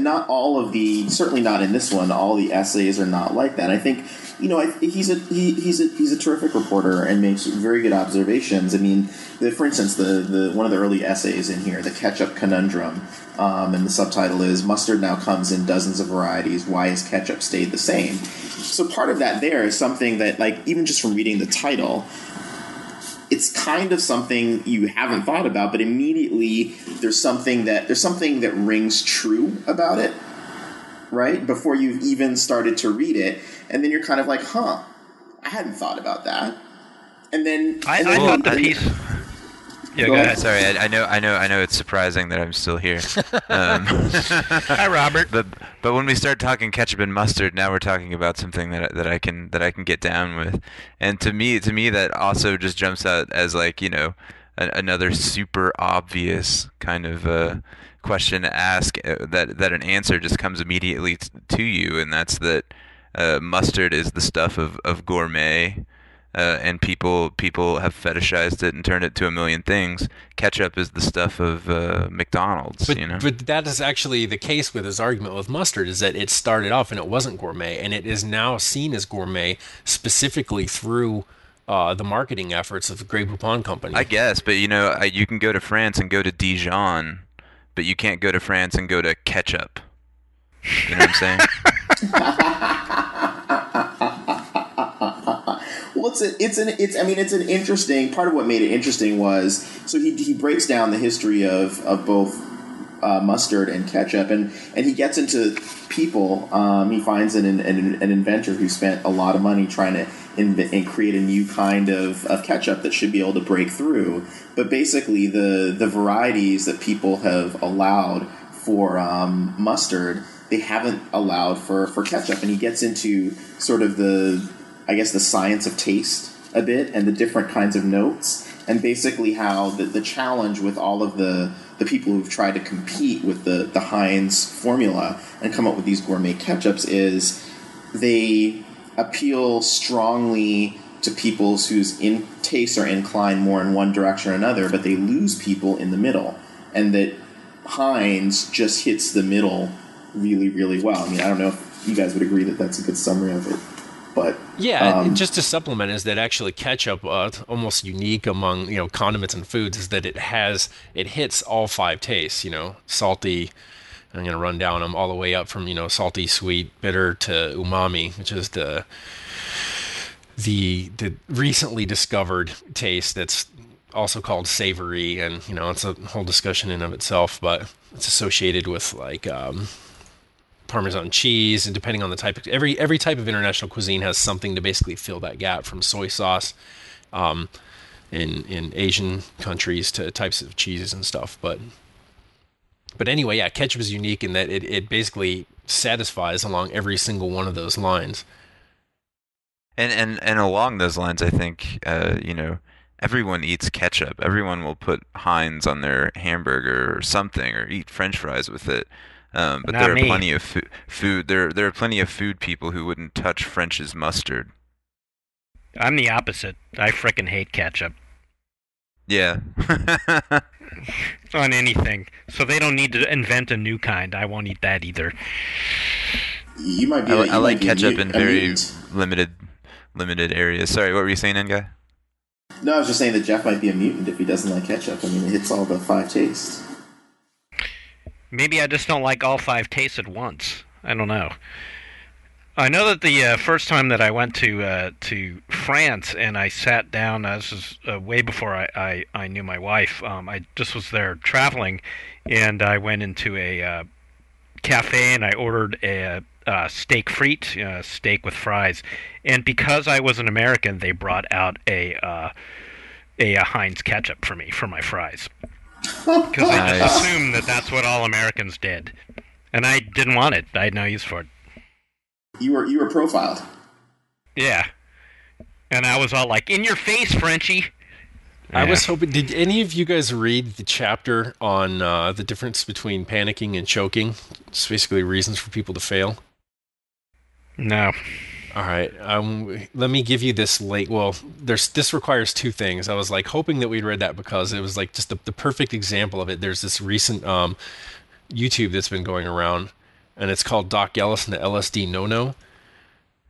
not all of the, certainly not in this one, all the essays are not like that. I think, he's a terrific reporter and makes very good observations. I mean, for instance, the one of the early essays in here, the ketchup conundrum, and the subtitle is "Mustard now comes in dozens of varieties. Why has ketchup stayed the same?" So part of that there is something that, like, even just from reading the title, it's kind of something you haven't thought about, but immediately there's something that rings true about it, right? Before you've even started to read it, and then you're kind of like, "Huh, I hadn't thought about that." And then I thought the piece. Yeah, go ahead. Sorry, I know. It's surprising that I'm still here. Hi, Robert. But when we start talking ketchup and mustard, now we're talking about something that I can get down with. And to me, that also just jumps out as, like, another super obvious kind of question to ask, that an answer just comes immediately to you, and that's that mustard is the stuff of gourmet. And people have fetishized it and turned it to a million things. Ketchup is the stuff of McDonald's, But that is actually the case with his argument with mustard, is that it started off and it wasn't gourmet, and it is now seen as gourmet specifically through the marketing efforts of the Grey Poupon Company. I guess, but you can go to France and go to Dijon, but you can't go to France and go to ketchup. You know what I'm saying? Well, it's an interesting part of what made it interesting was, so he breaks down the history of both mustard and ketchup, and he gets into people. He finds an inventor who spent a lot of money trying to create a new kind of ketchup that should be able to break through. But basically, the varieties that people have allowed for mustard, they haven't allowed for ketchup, and he gets into sort of the science of taste a bit, and the different kinds of notes, and basically how the challenge with all of the people who've tried to compete with the Heinz formula and come up with these gourmet ketchups is they appeal strongly to people whose tastes are inclined more in one direction or another, but they lose people in the middle, and that Heinz just hits the middle really, really well. I mean, I don't know if you guys would agree that that's a good summary of it. But yeah, just to supplement, is that actually ketchup, almost unique among condiments and foods, is that it hits all five tastes. Salty. I'm going to run down them all the way up from salty, sweet, bitter to umami, which is the recently discovered taste that's also called savory, and it's a whole discussion in of itself. But it's associated with like Parmesan cheese, and depending on the type of every type of international cuisine has something to basically fill that gap, from soy sauce in Asian countries to types of cheeses and stuff. But anyway, yeah, ketchup is unique in that it basically satisfies along every single one of those lines. And along those lines, I think everyone eats ketchup. Everyone will put Heinz on their hamburger or something, or eat French fries with it. But Not there are me. plenty of food. There are plenty of food people who wouldn't touch French's mustard. I'm the opposite. I frickin' hate ketchup Yeah. on anything. So they don't need to invent a new kind. I won't eat that either. You might be. I like ketchup in very mutant. limited areas. Sorry, what were you saying, N-Guy? No, I was just saying that Jeff might be a mutant if he doesn't like ketchup. I mean, it hits all the 5 tastes. Maybe I just don't like all 5 tastes at once. I don't know. I know that the first time that I went to France and I sat down, this was way before I knew my wife. I just was there traveling, and I went into a cafe and I ordered a steak frite, steak with fries. And because I was an American, they brought out a Heinz ketchup for me for my fries. Because they just assumed that that's what all Americans did, and I didn't want it. I had no use for it. You were profiled. Yeah, and I was all like, "In your face, Frenchie." I was hoping. Did any of you guys read the chapter on the difference between panicking and choking? It's basically reasons for people to fail. No. All right. Let me give you this link. Well, this requires 2 things. I was like hoping that we'd read that because it was like just the perfect example of it. There's this recent YouTube that's been going around, and it's called Doc Ellis and the LSD No-No.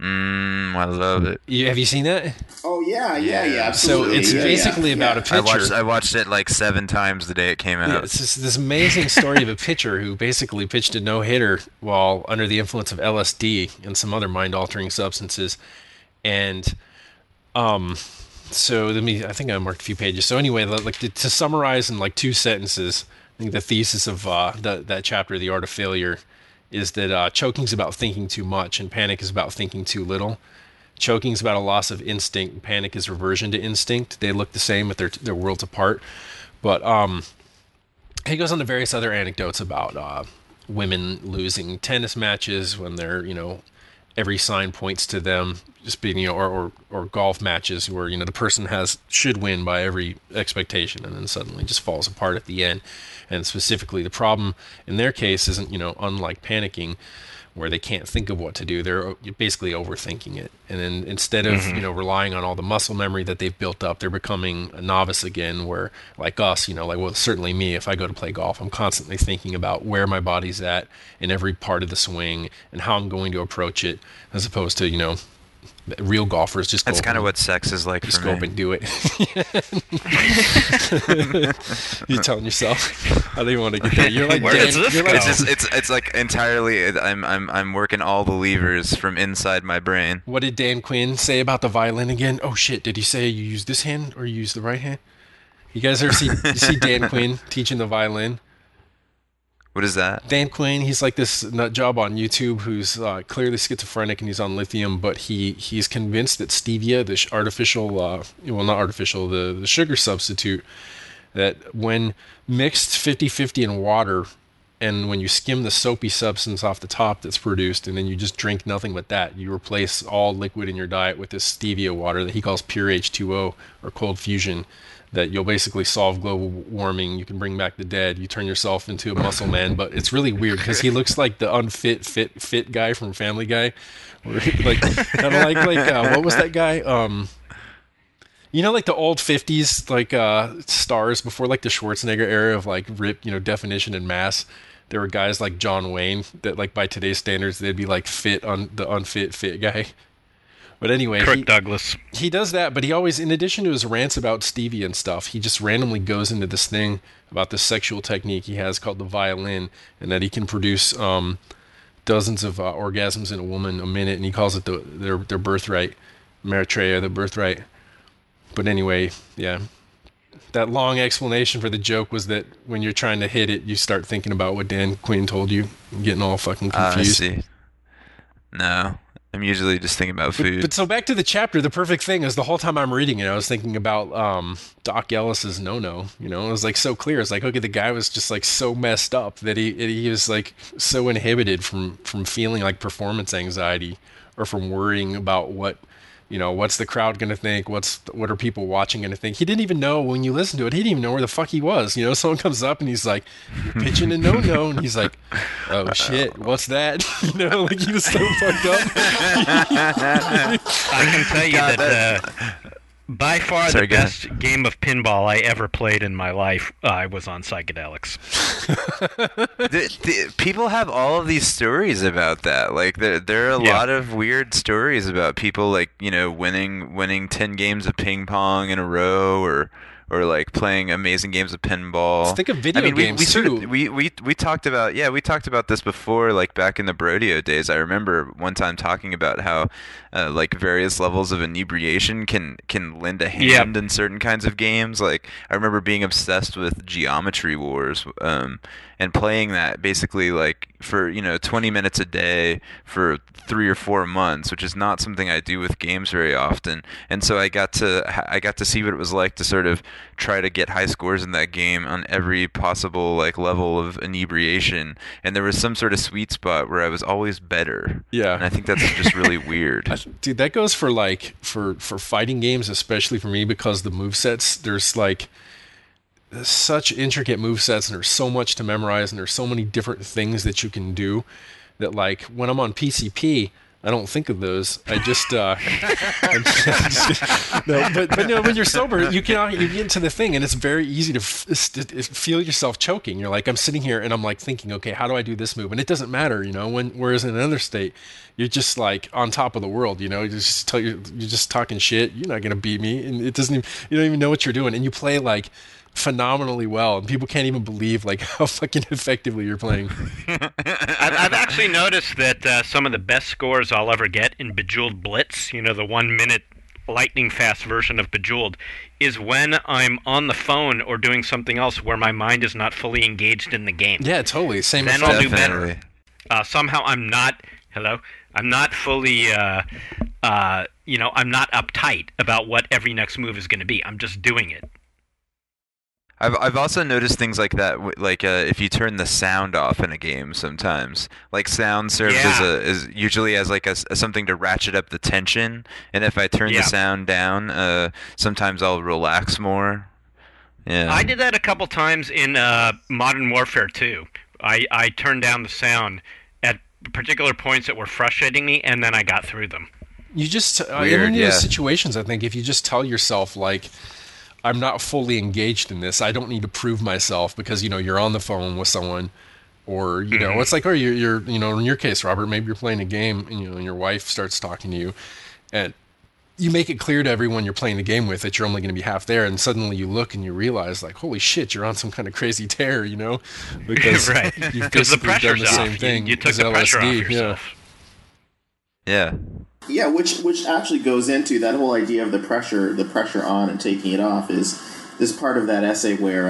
I love it. Have you seen that? Oh yeah, So absolutely. So it's basically about a pitcher. I watched it like 7 times the day it came out. Yeah, it's this amazing story of a pitcher who basically pitched a no-hitter while under the influence of LSD and some other mind-altering substances. And so I think I marked a few pages. So anyway, like to summarize in like 2 sentences, I think the thesis of that chapter, The Art of Failure, is that choking is about thinking too much and panic is about thinking too little. Choking is about a loss of instinct, and panic is reversion to instinct. They look the same, but they're worlds apart. But he goes on to various other anecdotes about women losing tennis matches when they're, every sign points to them just being, or golf matches where, the person should win by every expectation and then suddenly just falls apart at the end. And specifically, the problem in their case isn't, unlike panicking, where they can't think of what to do. They're basically overthinking it. And then instead of, relying on all the muscle memory that they've built up, they're becoming a novice again where, like us, certainly me, if I go to play golf, I'm constantly thinking about where my body's at in every part of the swing and how I'm going to approach it, as opposed to, real golfers just go. That's kind of what sex is like just for go me. up and do it. You're telling yourself, I don't even want to get there. You're like, Where does this go? It's like entirely. I'm working all the levers from inside my brain. What did Dan Quinn say about the violin again? Oh shit! Did he say you use this hand or you use the right hand? You guys ever see Dan Quinn teaching the violin? What is that? Dan Quinn, he's like this nut job on YouTube who's clearly schizophrenic and he's on lithium, but he's convinced that stevia, the the sugar substitute, that when mixed 50-50 in water and when you skim the soapy substance off the top that's produced and then you just drink nothing but that, you replace all liquid in your diet with this stevia water that he calls pure H2O or cold fusion, that you'll basically solve global warming, you can bring back the dead, you turn yourself into a muscle man. But it's really weird because he looks like the unfit fit guy from Family Guy, where like kind of like what was that guy? Like the old 50s stars before like the Schwarzenegger era of like rip, definition and mass. There were guys like John Wayne that like by today's standards they'd be like the unfit fit guy. But anyway, Kirk Douglas. He does that, but he always, in addition to his rants about stevia and stuff, he just randomly goes into this thing about this sexual technique he has called the violin, and that he can produce dozens of orgasms in a woman a minute, and he calls it their birthright, Maitreya, the birthright. But anyway, yeah. That long explanation for the joke was that when you're trying to hit it, you start thinking about what Dan Quinn told you, getting all fucking confused. I see. No. I'm usually just thinking about food. But so back to the chapter, the perfect thing is the whole time I'm reading it, I was thinking about Doc Ellis's No-No. You know, it was like so clear. It's like, okay, the guy was just like so messed up that he was like so inhibited from feeling like performance anxiety or from worrying about what, you know, what's the crowd going to think? What are people watching going to think? He didn't even know when you listen to it. He didn't even know where the fuck he was. You know, someone comes up and he's like, "You're pitching a no-no," and he's like, "Oh shit, what's that?" You know, like he was so fucked up. I can tell you that by far the best game of pinball I ever played in my life, I was on psychedelics. People have all of these stories about that. Like there are a lot of weird stories about people, like, you know, winning 10 games of ping pong in a row, or like playing amazing games of pinball. Let's think of video games too. We talked about this before, like back in the Brodeo days. I remember one time talking about how like various levels of inebriation can lend a hand in certain kinds of games. Like I remember being obsessed with Geometry Wars and playing that basically like for, you know, 20 minutes a day for 3 or 4 months, which is not something I do with games very often. And so I got to see what it was like to sort of try to get high scores in that game on every possible like level of inebriation, and there was some sort of sweet spot where I was always better. Yeah. And I think that's just really weird. Dude, that goes for like for fighting games, especially for me, because the movesets, there's like such intricate movesets and there's so much to memorize and there's so many different things that you can do that, like, when I'm on PCP, I don't think of those. I just, no, when you're sober, you get into the thing, and it's very easy to feel yourself choking. You're like, I'm sitting here, and I'm like thinking, okay, how do I do this move? And it doesn't matter, you know. Whereas in another state, you're just like on top of the world, you know. You're just talking shit. You're not gonna beat me, and it doesn't even, you don't even know what you're doing, and you play like phenomenally well, and people can't even believe like how fucking effectively you're playing. I've actually noticed that some of the best scores I'll ever get in Bejeweled Blitz, you know, the 1 minute lightning fast version of Bejeweled, is when I'm on the phone or doing something else where my mind is not fully engaged in the game. Yeah, totally. Same. Then I'll do better. Somehow I'm not fully, I'm not uptight about what every next move is going to be. I'm just doing it. I've also noticed things like that, like if you turn the sound off in a game, sometimes like sound serves as usually as like a something to ratchet up the tension, and if I turn the sound down, sometimes I'll relax more. Yeah, I did that a couple times in Modern Warfare 2. I turned down the sound at particular points that were frustrating me, and then I got through them. You just in any of those situations, I think if you just tell yourself like, I'm not fully engaged in this, I don't need to prove myself, because, you know, you're on the phone with someone, or, you know, it's like, or you're, you know, in your case, Robert, maybe you're playing a game, and, you know, and your wife starts talking to you, and you make it clear to everyone you're playing the game with that you're only going to be half there, and suddenly you look and you realize, like, holy shit, you're on some kind of crazy tear, you know, because you've basically done the same thing. You took the pressure off yourself. Yeah. Yeah, which actually goes into that whole idea of the pressure on and taking it off is part of that essay where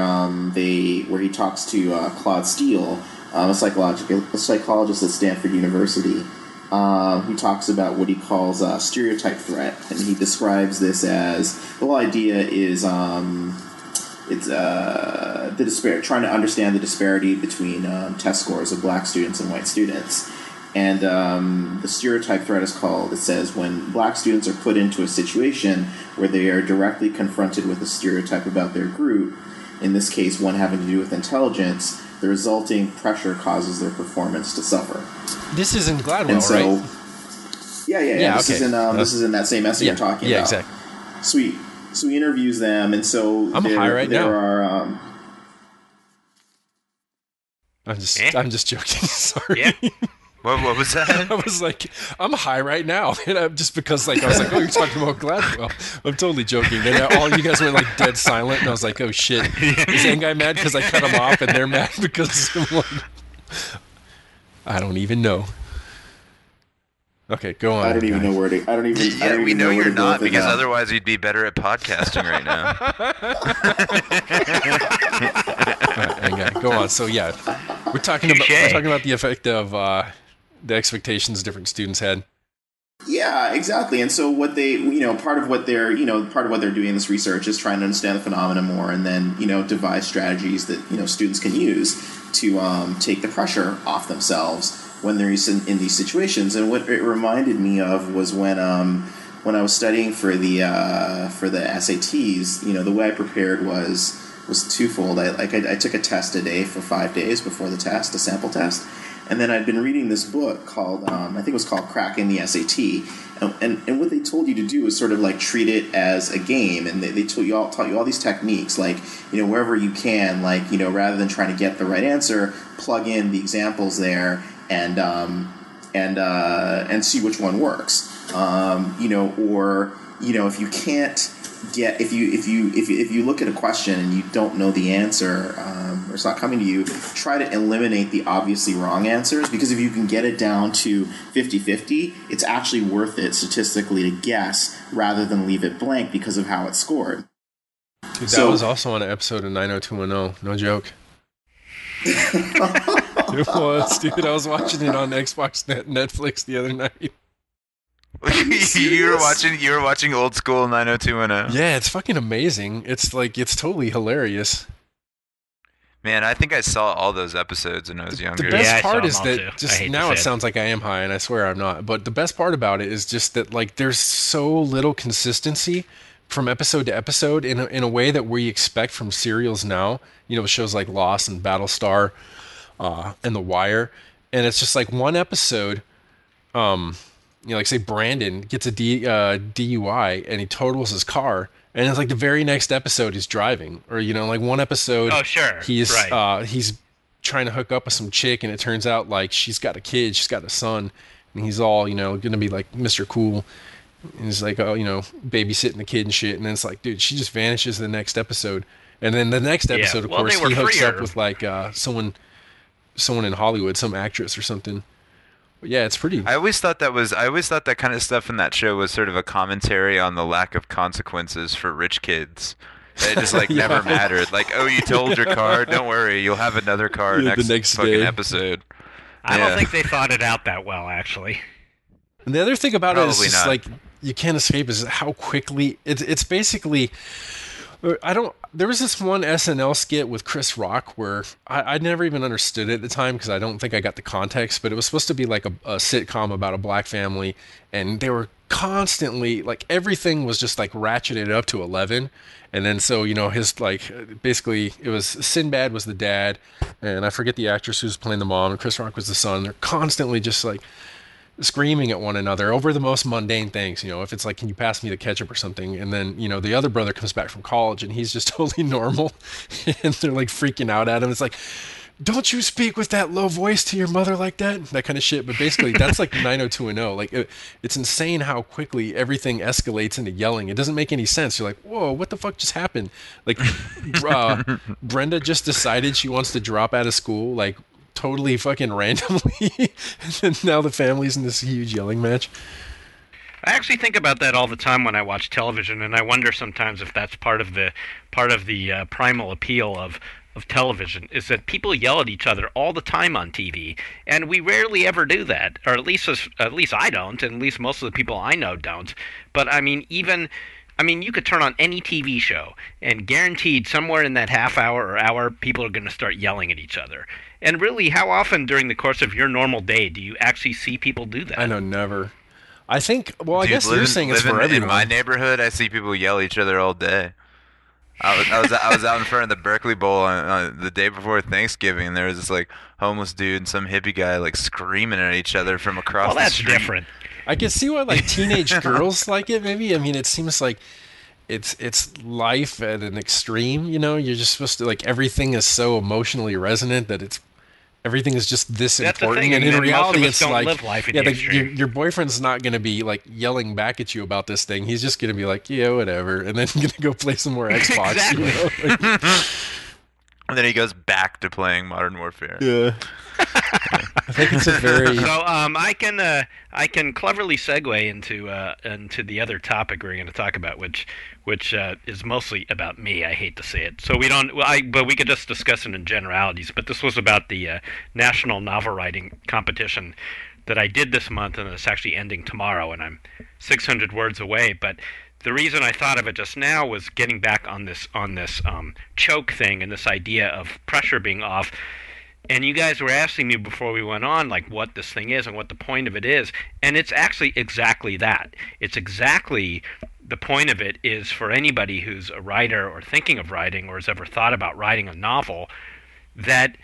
he talks to Claude Steele, a psychologist at Stanford University. He talks about what he calls stereotype threat, and he describes this as, the whole idea is trying to understand the disparity between test scores of black students and white students. And the stereotype threat is called, it says, when black students are put into a situation where they are directly confronted with a stereotype about their group, in this case one having to do with intelligence, the resulting pressure causes their performance to suffer. This is in Gladwell, right? Yeah. This is in that same essay you're talking about. Yeah, exactly. Sweet. So he interviews them, and so I'm high right now. There are. I'm just joking. Sorry. Yeah. What was that? I was like, I'm high right now, and I'm just because like I was like, oh, you're talking about Gladwell. I'm totally joking. And all you guys went like dead silent, and I was like, oh shit, is that guy mad because I cut him off, and they're mad because I don't even know. Okay, go on. I don't even know where to. I don't even. We know you're not, because otherwise you'd be better at podcasting right now. All right, go on. So yeah, we're talking about the effect of the expectations different students had. Yeah, exactly. And so what they, part of what they're, part of what they're doing in this research is trying to understand the phenomena more, and then, devise strategies that, students can use to take the pressure off themselves when they're in these situations. And what it reminded me of was when I was studying for the SATs, the way I prepared was twofold. I took a test a day for 5 days before the test, a sample test. And then I'd been reading this book called, I think it was called Cracking the SAT. And what they told you to do is sort of like treat it as a game. And they taught you all these techniques, like, wherever you can, like, rather than trying to get the right answer, plug in the examples there and see which one works. If you can't get, if you look at a question and you don't know the answer, or it's not coming to you, try to eliminate the obviously wrong answers, because if you can get it down to 50-50, it's actually worth it statistically to guess rather than leave it blank because of how it's scored. Dude, that was also on an episode of 90210. No joke. It was, dude. I was watching it on Xbox Netflix the other night. You were watching old school 90210. Yeah, it's fucking amazing. It's totally hilarious. Man, I think I saw all those episodes when I was younger. The best part is that just now it sounds like I am high, and I swear I'm not. But the best part about it is just that, like, there's so little consistency from episode to episode in a way that we expect from serials now. Shows like Lost and Battlestar, and The Wire, and it's just like one episode. Like say Brandon gets a DUI and he totals his car, and it's like the very next episode he's driving, or like one episode. Oh sure, he's trying to hook up with some chick, and it turns out like she's got a kid, she's got a son, and he's all gonna be like Mr. Cool, and he's like babysitting the kid and shit, and then it's like, dude, she just vanishes the next episode, and then the next episode, of course, he hooks up with like someone in Hollywood, some actress or something. Yeah, it's pretty. I always thought that kind of stuff in that show was sort of a commentary on the lack of consequences for rich kids. It just never mattered. Like, oh, you told your car, don't worry, you'll have another car next fucking episode. I don't think they thought it out that well, actually. And the other thing about it is just like you can't escape is how quickly it's basically. There was this one SNL skit with Chris Rock where I never even understood it at the time because I don't think I got the context, but it was supposed to be like a sitcom about a black family, and they were constantly like everything was just like ratcheted up to 11, and then so his like basically it was Sinbad was the dad, and I forget the actress who was playing the mom, and Chris Rock was the son. They're constantly just like screaming at one another over the most mundane things. If it's like, can you pass me the ketchup or something? And then, the other brother comes back from college and he's just totally normal and they're like freaking out at him. It's like, don't you speak with that low voice to your mother like that? That kind of shit. But basically that's like 90210. Like it's insane how quickly everything escalates into yelling. It doesn't make any sense. You're like, whoa, what the fuck just happened? Like Brenda just decided she wants to drop out of school. Like, totally fucking randomly, and now the family's in this huge yelling match. I actually think about that all the time when I watch television, and I wonder sometimes if that's part of the primal appeal of television, is that people yell at each other all the time on TV, and we rarely ever do that, or at least I don't, and at least most of the people I know don't. But you could turn on any TV show, and guaranteed somewhere in that half hour or hour, people are going to start yelling at each other. And really, how often during the course of your normal day do you actually see people do that? I know, never. I think, well, I guess you're saying it's for everyone. In my neighborhood, I see people yell at each other all day. I was out in front of the Berkeley Bowl on the day before Thanksgiving, and there was this like homeless dude and some hippie guy like screaming at each other from across the street. Well, that's different. I can see why like teenage girls like it. Maybe it seems like it's life at an extreme. You're just supposed to like everything is so emotionally resonant that everything is just this that's important. And in reality, it's like your boyfriend's not going to be like yelling back at you about this thing. He's just going to be like, yeah, whatever, and then going to go play some more Xbox. Exactly. And then he goes back to playing Modern Warfare. Yeah. I think it's a very. So I can cleverly segue into the other topic we're going to talk about, which is mostly about me. I hate to say it. So but we could just discuss it in generalities. But this was about the National Novel Writing Competition that I did this month, and it's actually ending tomorrow, and I'm 600 words away. But the reason I thought of it just now was getting back on this choke thing and this idea of pressure being off. And you guys were asking me before we went on, like, what this thing is and what the point of it is. And it's actually exactly that. It's exactly the point of it is for anybody who's a writer or thinking of writing or has ever thought about writing a novel, that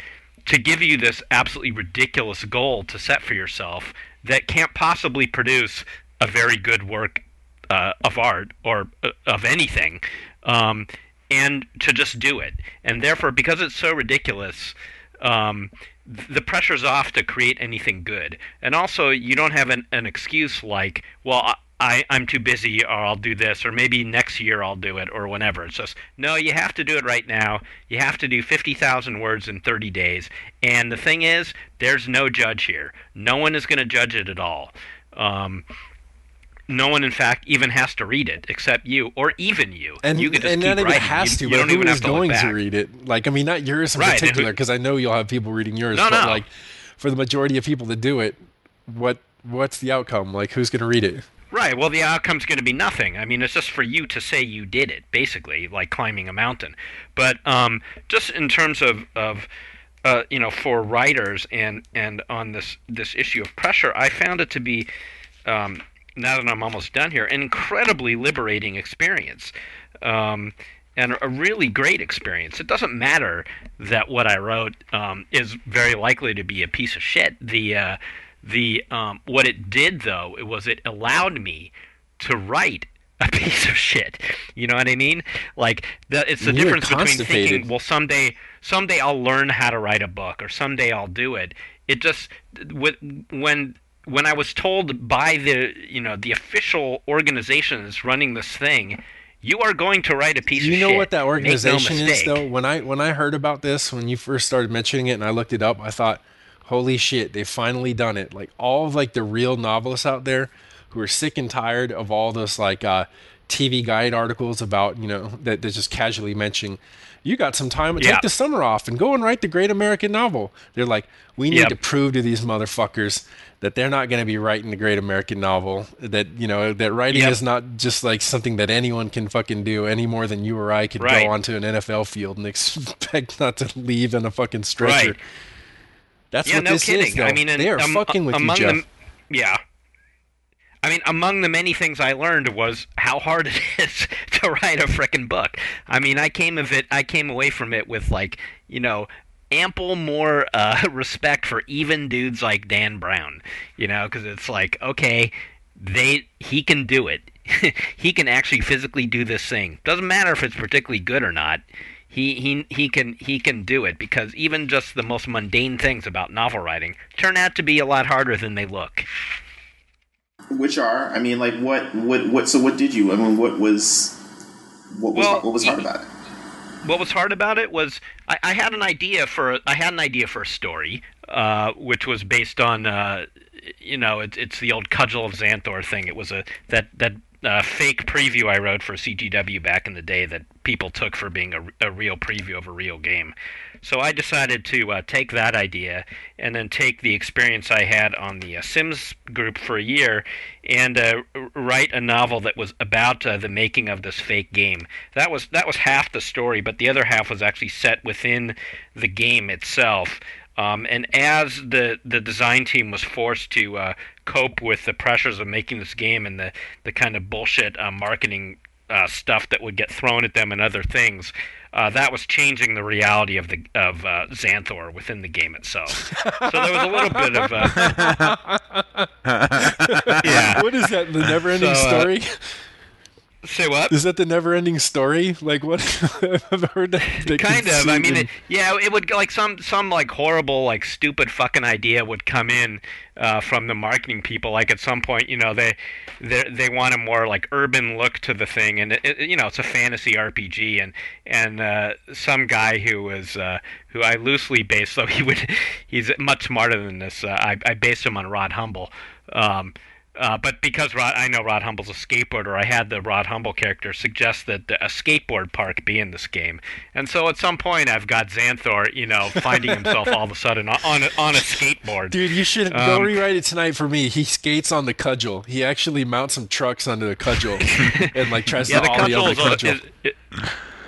to give you this absolutely ridiculous goal to set for yourself that can't possibly produce a very good work of art or of anything, and to just do it. And therefore, because it's so ridiculous, the pressure's off to create anything good. And also, you don't have an excuse like, well, I'm too busy, or I'll do this, or maybe next year I'll do it, or whenever. It's just, no, you have to do it right now. You have to do 50,000 words in 30 days. And the thing is, there's no judge here. No one is going to judge it at all. No one, in fact, even has to read it except you, or even you. And you can just and keep not even writing. has to. You But don't who even is have to look going back. to read it? Like, I mean, not yours in Right, and particular, who- because I know you'll have people reading yours. No, but no. like, for the majority of people that do it, what's the outcome? Like, who's going to read it? Right. Well, the outcome's going to be nothing. I mean, it's just for you to say you did it, basically, like climbing a mountain. But just in terms of for writers and on this issue of pressure, I found it to be, now that I'm almost done here, an incredibly liberating experience. And a really great experience. It doesn't matter that what I wrote is very likely to be a piece of shit. What it did, though, it allowed me to write a piece of shit. You know what I mean? Like, it's the And you were difference between constipated. thinking, well, someday I'll learn how to write a book, or someday I'll do it. It just when I was told by the official organization that's running this thing, you are going to write a piece of shit. You know what that Make no organization is, mistake. though? When I heard about this, when you first started mentioning it, and I looked it up, I thought, holy shit, they've finally done it. Like, all of like the real novelists out there who are sick and tired of all those like TV guide articles about, that they're just casually mentioning, you got some time, Yeah. take the summer off and go and write the great American novel. They're like, we need Yep. to prove to these motherfuckers that they're not going to be writing the great American novel, that, that writing Yep. is not just like something that anyone can fucking do any more than you or I could Right. go onto an NFL field and expect not to leave on a fucking stretcher. Right. That's Yeah, what no this kidding. is, though. I mean, they are fucking with you, among Jeff. yeah. I mean, among the many things I learned was how hard it is to write a frickin' book. I mean, I came away from it with ample more respect for even dudes like Dan Brown, because it's like, okay, he can do it. He can actually physically do this thing. Doesn't matter if it's particularly good or not. He can do it, because even just the most mundane things about novel writing turn out to be a lot harder than they look. Which are, I mean, like what? So what did you? I mean, what was hard about it? What was hard about it was I had an idea for a story, which was based on it's the old Cudgel of Xanthor thing. It was that fake preview I wrote for CGW back in the day that people took for being a real preview of a real game. So I decided to take that idea and then take the experience I had on the Sims group for a year and write a novel that was about the making of this fake game. That was half the story, but the other half was actually set within the game itself. And as the design team was forced to cope with the pressures of making this game and the kind of bullshit marketing stuff that would get thrown at them and other things, that was changing the reality of Xanthor within the game itself. So there was a little bit of yeah. What is that? The never-ending So, story? Say what? Is that the never-ending story? Like, what? I've heard that. Kind of. I mean, conceit it would go like some like horrible, like stupid fucking idea would come in from the marketing people. Like at some point, they want a more like urban look to the thing, and it's a fantasy RPG, and some guy who I loosely based, so he's much smarter than this. I based him on Rod Humble. But because I know Rod Humble's a skateboarder, I had the Rod Humble character suggest that a skateboard park be in this game, and so at some point I've got Xanthor, finding himself all of a sudden on a skateboard. Dude, you should go rewrite it tonight for me. He skates on the cudgel. He actually mounts some trucks onto the cudgel and like tries to ollie on the cudgel.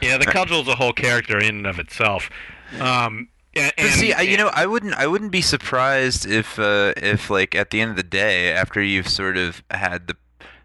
The cudgel's a whole character in and of itself. I wouldn't be surprised if like at the end of the day, after you've sort of had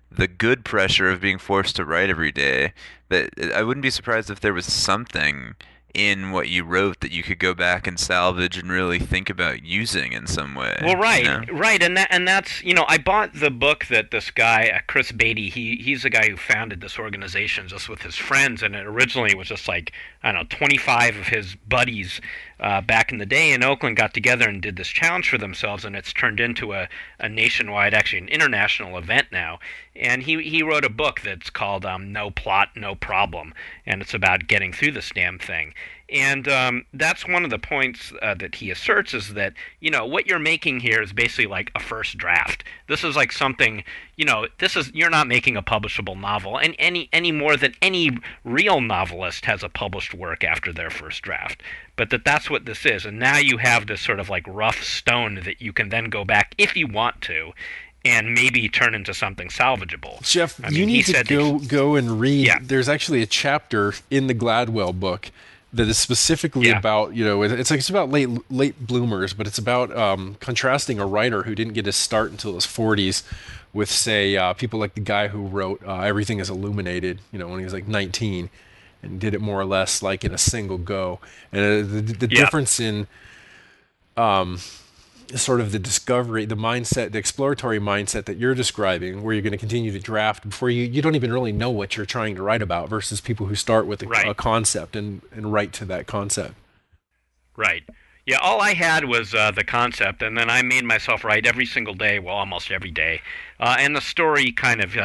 the good pressure of being forced to write every day, that I wouldn't be surprised if there was something in what you wrote that you could go back and salvage and really think about using in some way. Well, right, and that's I bought the book that this guy Chris Beatty, he's the guy who founded this organization just with his friends, and it originally was just like 25 of his buddies back in the day in Oakland got together and did this challenge for themselves, and it's turned into a nationwide, actually an international event now. And he wrote a book that's called No Plot, No Problem, and it's about getting through this damn thing. And that's one of the points that he asserts is that, what you're making here is basically like a first draft. This is like something, you're not making a publishable novel and any more than any real novelist has a published work after their first draft. But that's what this is. And now you have this sort of like rough stone that you can then go back if you want to and maybe turn into something salvageable. Jeff, you need to go and read. Yeah. There's actually a chapter in the Gladwell book that is specifically about, it's about late bloomers, but it's about contrasting a writer who didn't get his start until his 40s with, say, people like the guy who wrote Everything is Illuminated, when he was like 19, and did it more or less like in a single go. And the difference in sort of the discovery, the mindset, the exploratory mindset that you're describing, where you're going to continue to draft before you don't even really know what you're trying to write about, versus people who start with a concept and write to that concept. Right. Yeah, all I had was the concept, and then I made myself write every single day, well, almost every day, and the story kind of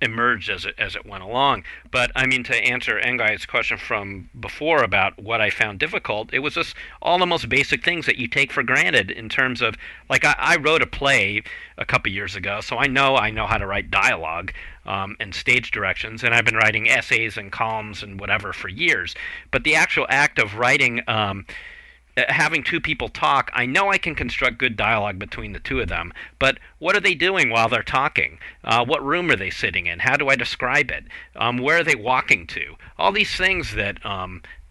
emerged as it went along. But I mean, to answer Engai's question from before about what I found difficult, it was just all the most basic things that you take for granted in terms of, like, I wrote a play a couple years ago, so I know how to write dialogue and stage directions, and I've been writing essays and columns and whatever for years. But the actual act of writing, having two people talk, I know I can construct good dialogue between the two of them, but what are they doing while they're talking? What room are they sitting in? How do I describe it? Where are they walking to? All these things that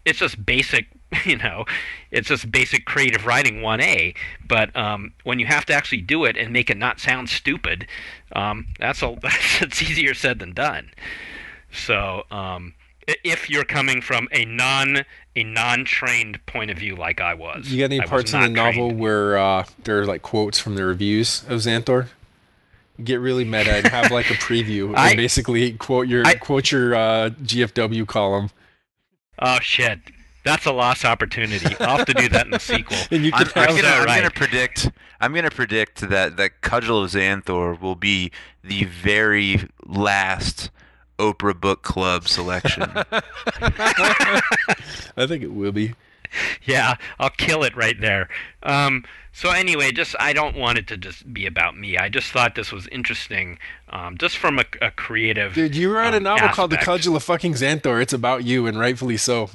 it's just basic, it's just basic creative writing 1A, but when you have to actually do it and make it not sound stupid, it's easier said than done. So if you're coming from a non-trained point of view like I was. You got any parts in the novel where there are like quotes from the reviews of Xanthor? Get really meta and have like a preview and basically quote your GFW column. Oh shit. That's a lost opportunity. I'll have to do that in the sequel. And I'm going to predict that Cudgel of Xanthor will be the very last Oprah Book Club selection. I think it will be. Yeah, I'll kill it right there. So anyway, I don't want it to just be about me. I just thought this was interesting, just from a creative. Dude, you wrote a novel aspect. called The Cudgel of fucking Xanthor. It's about you, and rightfully so.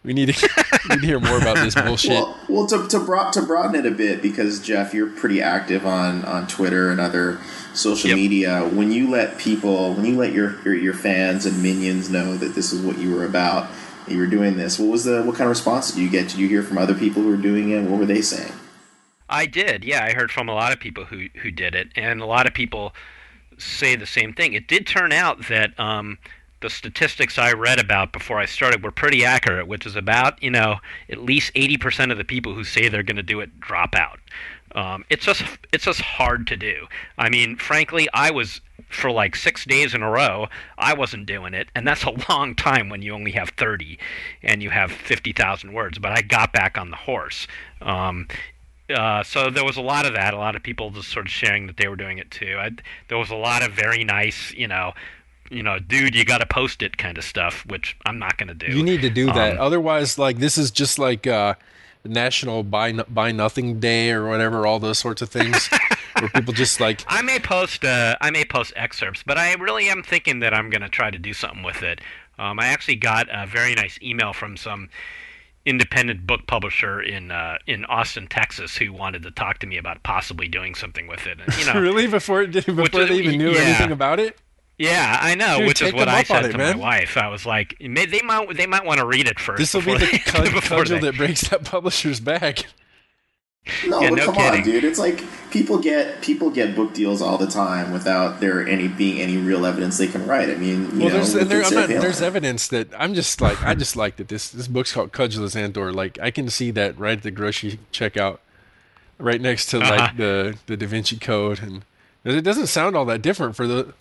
We need to hear more about this bullshit. Well, to broaden it a bit, because Jeff, you're pretty active on Twitter and other social media. When you let your fans and minions know that this is what you were about, and you were doing this, what kind of response did you get? Did you hear from other people who were doing it? What were they saying? I did, yeah. I heard from a lot of people who did it, and a lot of people say the same thing. It did turn out that the statistics I read about before I started were pretty accurate, which is about, at least 80% of the people who say they're going to do it drop out. It's just hard to do. I mean, frankly, I was, for like 6 days in a row, I wasn't doing it, and that's a long time when you only have 30 and you have 50,000 words, but I got back on the horse. So there was a lot of that, a lot of people just sort of sharing that they were doing it too. There was a lot of very nice, dude, you got to post it kind of stuff, which I'm not going to do. You need to do that. Otherwise, like, this is just like National Buy Nothing Day or whatever, all those sorts of things. where people just like. I may post excerpts, but I really am thinking that I'm going to try to do something with it. I actually got a very nice email from some independent book publisher in Austin, Texas, who wanted to talk to me about possibly doing something with it. And, really before they even knew anything about it. Yeah, I know, Dude, which is what I said to my man. wife. I was like, they might want to read it first. This will be the cudgel that breaks that publisher's back. No, Yeah, but no come kidding. on, dude. It's like people get book deals all the time without there being any real evidence they can write. I mean, there's evidence that I just like that this book's called Cudgel of Xanthor. Like I can see that right at the grocery checkout, right next to like the Da Vinci Code, and it doesn't sound all that different for the.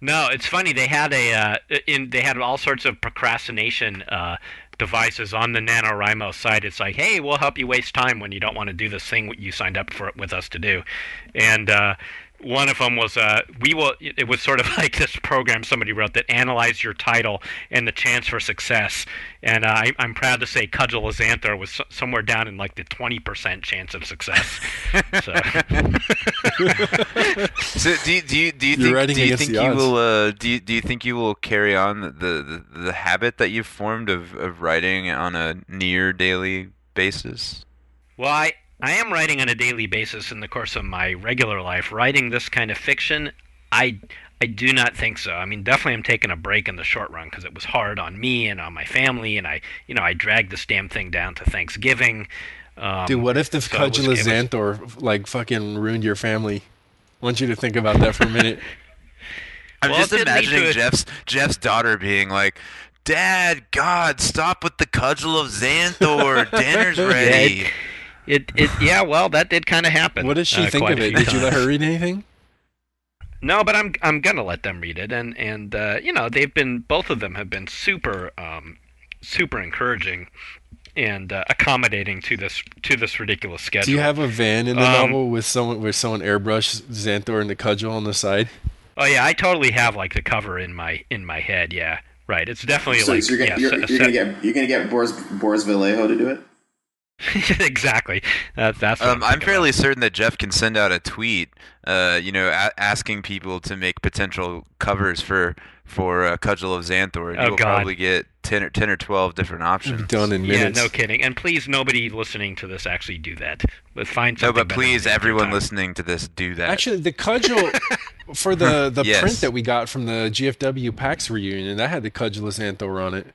No, it's funny. They had they had all sorts of procrastination devices on the NaNoWriMo site. It's like, hey, we'll help you waste time when you don't want to do this thing you signed up for with us to do. And one of them was it was sort of like this program somebody wrote that analyzed your title and the chance for success. And I'm proud to say Cudgel of Xanthor was somewhere down in like the 20% chance of success. So, So do you think you will carry on the habit that you've formed of writing on a near daily basis? well, I am writing on a daily basis in the course of my regular life. Writing this kind of fiction, I do not think so. I mean, definitely I'm taking a break in the short run because it was hard on me and on my family, and I dragged this damn thing down to Thanksgiving. Dude, what if the Cudgel of Xanthor like fucking ruined your family? I want you to think about that for a minute. I'm Well, just it did lead imagining to Jeff's daughter being like, "Dad, God, stop with the Cudgel of Xanthor. Dinner's ready." Yeah, well, that did kind of happen. What does she think quite of a it? few Did you let times. her read anything? No, but I'm gonna let them read it, and both of them have been super encouraging and accommodating to this ridiculous schedule. Do you have a van in the novel with someone airbrushed Xanthor and the cudgel on the side? Oh yeah, I totally have like the cover in my head. Yeah, right. It's definitely So like you're gonna get Boris Vallejo to do it. exactly. That's what I'm I'm thinking fairly about. certain that Jeff can send out a tweet, asking people to make potential covers for Cudgel of Xanthor, and Oh, you'll God. probably get 10 or 12 different options. Done in Yeah, minutes. no kidding. And please, nobody listening to this actually do that. But find No, something. but better please, than everyone time. listening to this, do that. Actually, the cudgel for the Yes. print that we got from the GFW PAX reunion, that had the Cudgel of Xanthor on it.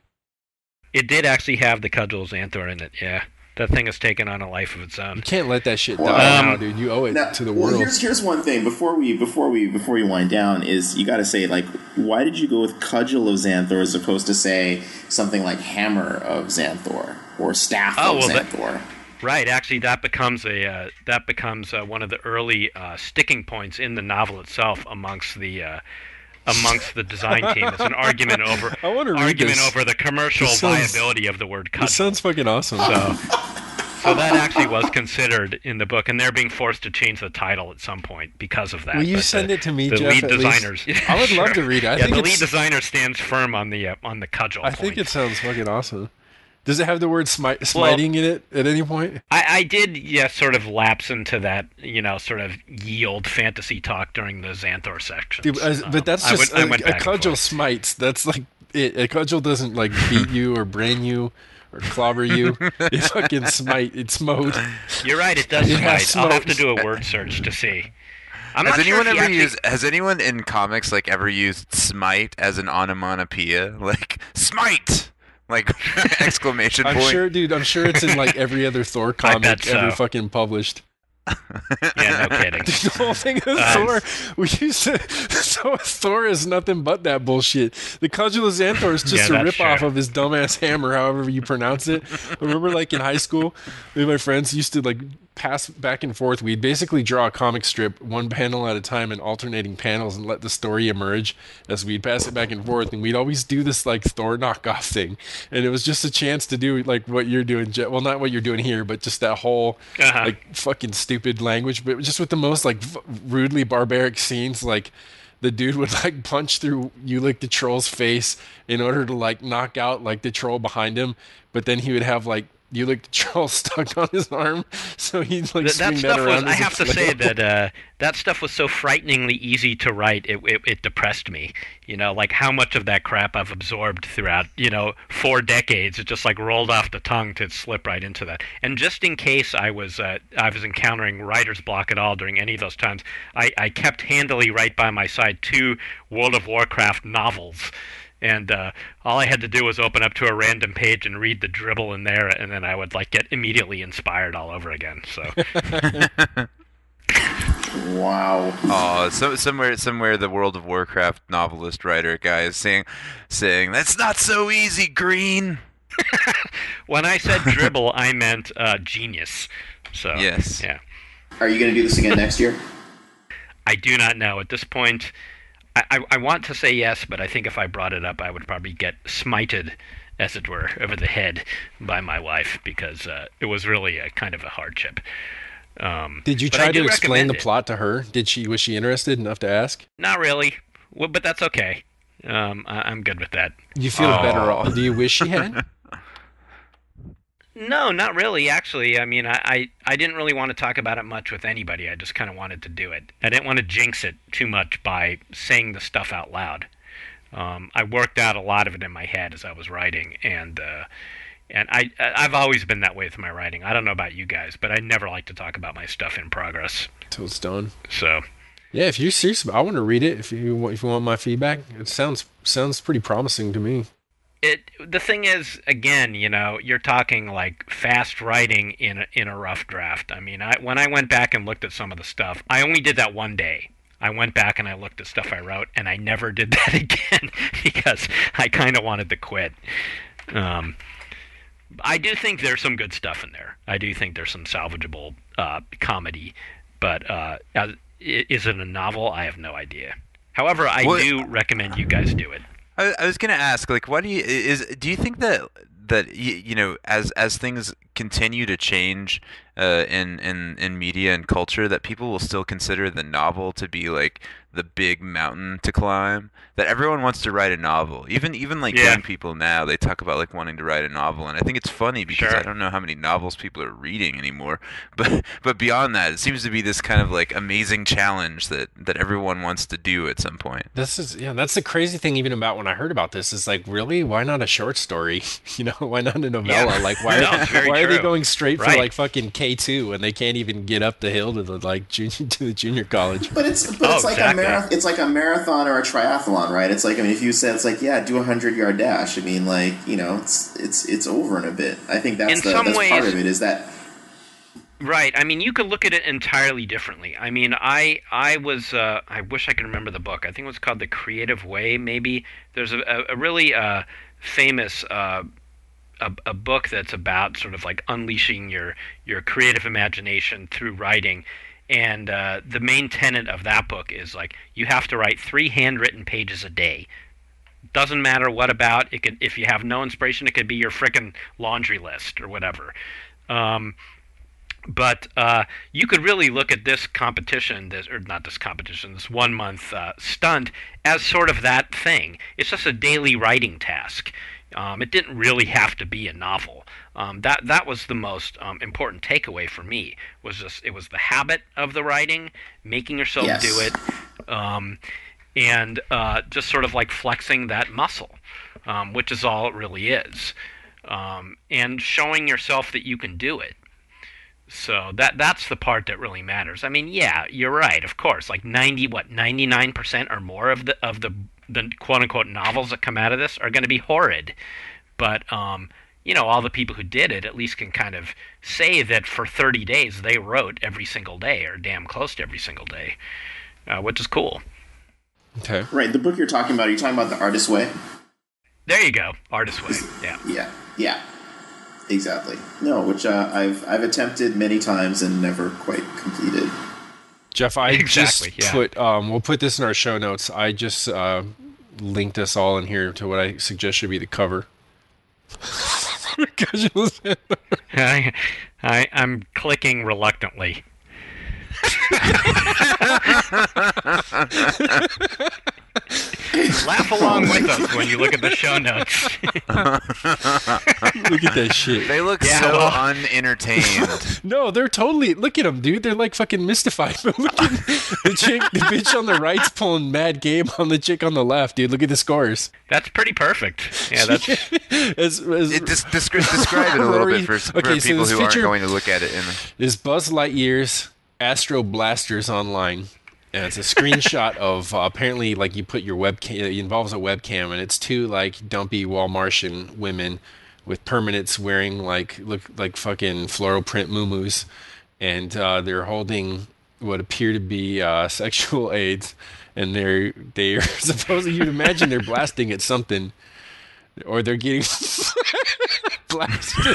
It did actually have the Cudgel Xanthor in it. Yeah, that thing has taken on a life of its own. You can't let that shit Well, die now, dude. You owe it Now, to the well, world. here's one thing before we wind down is you got to say like why did you go with Cudgel of Xanthor as opposed to say something like Hammer of Xanthor or Staff of Xanthor? Right. Actually, that becomes one of the early sticking points in the novel itself amongst the design team. It's an argument over I wanna read this. over the commercial This sounds- viability of the word cudgel. This sounds fucking awesome. So that actually was considered in the book, and they're being forced to change the title at some point because of that. Will you But send it to me, the Jeff? lead at least? designers. I would love to read it. I think the it's- lead designer stands firm on the cudgel. I think point. it sounds fucking awesome. Does it have the word smiting in it at any point? I did, sort of lapse into that, sort of ye old fantasy talk during the Xanthor section. Dude, but that's just I went a back and cudgel forth. smites. That's like it. A cudgel doesn't like beat you or brain you or clobber you. It fucking smite. It's mode. You're right, it does It has smite. I'll have to smokes. do a word search to see. I'm Has not sure anyone if he ever actually- used? Has anyone in comics like ever used smite as an onomatopoeia? Like smite, like exclamation I'm point. sure, dude. I'm sure it's in like every other Thor comic bet ever so. fucking published. Yeah, no kidding. The whole thing of Thor, we used to. So Thor is nothing but that bullshit. The Cudgel of Xanthor is just Yeah, a that's ripoff true. of his dumbass hammer, however you pronounce it. I remember, like in high school, me and my friends used to like pass back and forth. We'd basically draw a comic strip one panel at a time in alternating panels and let the story emerge as we'd pass it back and forth. And we'd always do this like Thor knockoff thing, and it was just a chance to do like what you're doing. Well, not what you're doing here, but just that whole like fucking stupid language, but just with the most like rudely barbaric scenes. Like the dude would like punch through Ulick the troll's face in order to like knock out like the troll behind him, but then he would have like you licked Charles stuck on his arm, so he like That swing that stuff was. around I as a have to say flail. that that stuff was so frighteningly easy to write. It depressed me. You know, like how much of that crap I've absorbed throughout 4 decades. It just like rolled off the tongue to slip right into that. And just in case I was encountering writer's block at all during any of those times, I kept handily right by my side 2 World of Warcraft novels. And all I had to do was open up to a random page and read the dribble in there, and then I would like get immediately inspired all over again. So Wow. Oh, so somewhere the World of Warcraft novelist writer guy is saying that's not so easy, Green. when I said dribble, I meant genius. So Yes. yeah, Are you going to do this again next year? I do not know at this point. I want to say yes, but I think if I brought it up, I would probably get smited, as it were, over the head by my wife because it was really a kind of a hardship. Did you But I try do to explain recommend the it. plot to her? Was she interested enough to ask? Not really, well, but that's okay. I'm good with that. You feel better off. Do you wish she had? No, not really, actually. I mean, I didn't really want to talk about it much with anybody. I just kind of wanted to do it. I didn't want to jinx it too much by saying the stuff out loud. I worked out a lot of it in my head as I was writing, and I've always been that way with my writing. I don't know about you guys, but I never like to talk about my stuff in progress. Till it's done. So, Yeah, if you're serious, I want to read it. If you want my feedback, it sounds pretty promising to me. the thing is, again, you're talking like fast writing in a rough draft. I mean, when I went back and looked at some of the stuff, I only did that one day. I went back and I looked at stuff I wrote, and I never did that again because I kind of wanted to quit. I do think there's some good stuff in there. I do think there's some salvageable comedy, but is it a novel? I have no idea. However, I do recommend you guys do it. I was gonna ask, like, what do you think that as things continue to change in media and culture, that people will still consider the novel to be like the big mountain to climb? That everyone wants to write a novel, even like young people now, they talk about like wanting to write a novel, and I think it's funny because I don't know how many novels people are reading anymore. But beyond that, it seems to be this kind of like amazing challenge that everyone wants to do at some point. That's the crazy thing even about when I heard about this is like, really, why not a short story? Why not a novella? Yeah. Like why No, it's very why are they true. going straight for Right. like fucking K2 when they can't even get up the hill to the like junior college? But it's like exactly. it's like a marathon or a triathlon, right? It's like, I mean, if you said it's like, yeah, do a 100-yard dash. I mean, like, it's over in a bit. I think that's In some that's part ways- of it, is that. Right. I mean, you could look at it entirely differently. I mean, I was I wish I could remember the book. I think it was called The Creative Way. Maybe there's a really famous a book that's about sort of like unleashing your creative imagination through writing. And the main tenet of that book is like you have to write 3 handwritten pages a day. Doesn't matter what about. It could, if you have no inspiration, it could be your frickin' laundry list or whatever. But you could really look at this competition, this 1 month stunt, as sort of that thing. It's just a daily writing task. It didn't really have to be a novel. That was the most important takeaway for me. It was the habit of the writing, making yourself Yes. do it, and just sort of like flexing that muscle, which is all it really is, and showing yourself that you can do it. So that's the part that really matters. I mean, yeah, you're right. Of course, like 99% or more of the quote unquote novels that come out of this are going to be horrid. But all the people who did it at least can kind of say that for 30 days they wrote every single day or damn close to every single day, which is cool. Okay. Right, the book you're talking about, are you talking about The Artist's Way? There you go, Artist's Way. Yeah. Yeah, exactly. No, which I've attempted many times and never quite completed. Jeff, I Exactly, just yeah. put we'll put this in our show notes. I just linked us all in here to what I suggest should be the cover. I'm clicking reluctantly. Laugh along with us when you look at the show notes. Look at that shit. They look so unentertained. No, they're totally. Look at them, dude. They're like fucking mystified. But look at the bitch on the right's pulling mad game on the chick on the left, dude. Look at the scores. That's pretty perfect. Yeah, that's. Describe it a little bit for people who aren't going to look at it. Is Buzz Lightyear's Astro Blasters Online. And it's a screenshot of apparently like you put your webcam. It involves a webcam, and it's two like dumpy Walmartian women with permanents wearing look like fucking floral print muumuus, and they're holding what appear to be sexual aids, and they're supposedly, you'd imagine they're blasting at something, or they're getting blasted.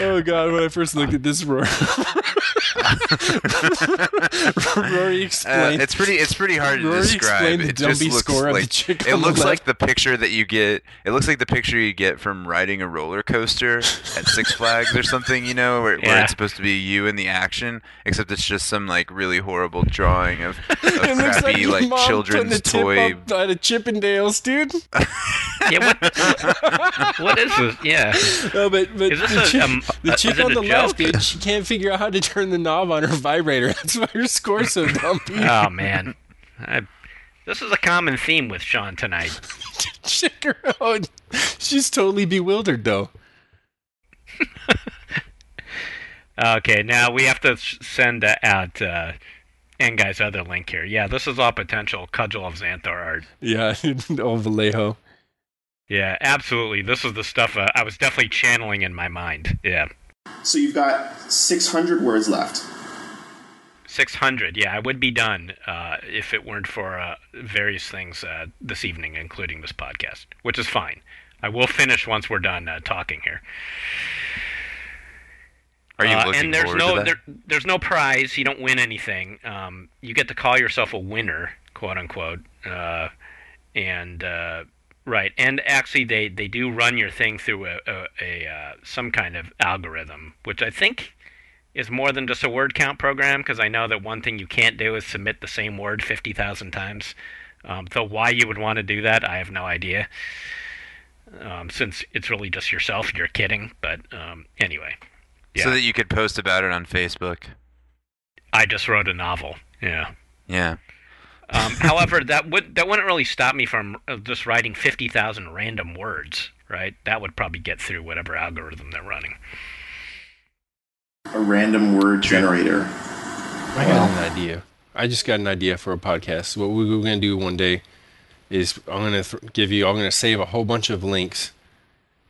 Oh god, when I first looked at this, Rory explained. It's pretty hard to describe. It just looks like it looks like the picture that you get. It looks like the picture you get from riding a roller coaster at Six Flags or something. You know, where it's supposed to be you in the action, except it's just some like really horrible drawing of crappy like children's toy. Out of Chippendales, dude. Yeah, what is this? Yeah. No, but is this the chick on the left, dude, she can't figure out how to turn the knob on her vibrator. That's why her score's so dumpy. Oh, man. This is a common theme with Sean tonight. Check her out. She's totally bewildered, though. Okay, now we have to send out N-Guy's other link here. Yeah, this is all potential Cudgel of Xanthor art. Yeah, old Vallejo. Yeah, absolutely. This is the stuff I was definitely channeling in my mind. Yeah. So you've got 600 words left. 600, yeah. I would be done if it weren't for various things this evening, including this podcast, which is fine. I will finish once we're done talking here. Are you looking and there's forward to that? There's no prize. You don't win anything. You get to call yourself a winner, quote unquote. Right, and actually they do run your thing through a some kind of algorithm, which I think is more than just a word count program, because I know that one thing you can't do is submit the same word 50,000 times. Though why you would want to do that, I have no idea. Since it's really just yourself, you're kidding. But anyway. Yeah. So that you could post about it on Facebook. I just wrote a novel. Yeah. Yeah. However, that wouldn't really stop me from just writing 50,000 random words, right? That would probably get through whatever algorithm they're running. A random word generator. I got an idea. I just got an idea for a podcast. What we're going to do one day is I'm going to save a whole bunch of links,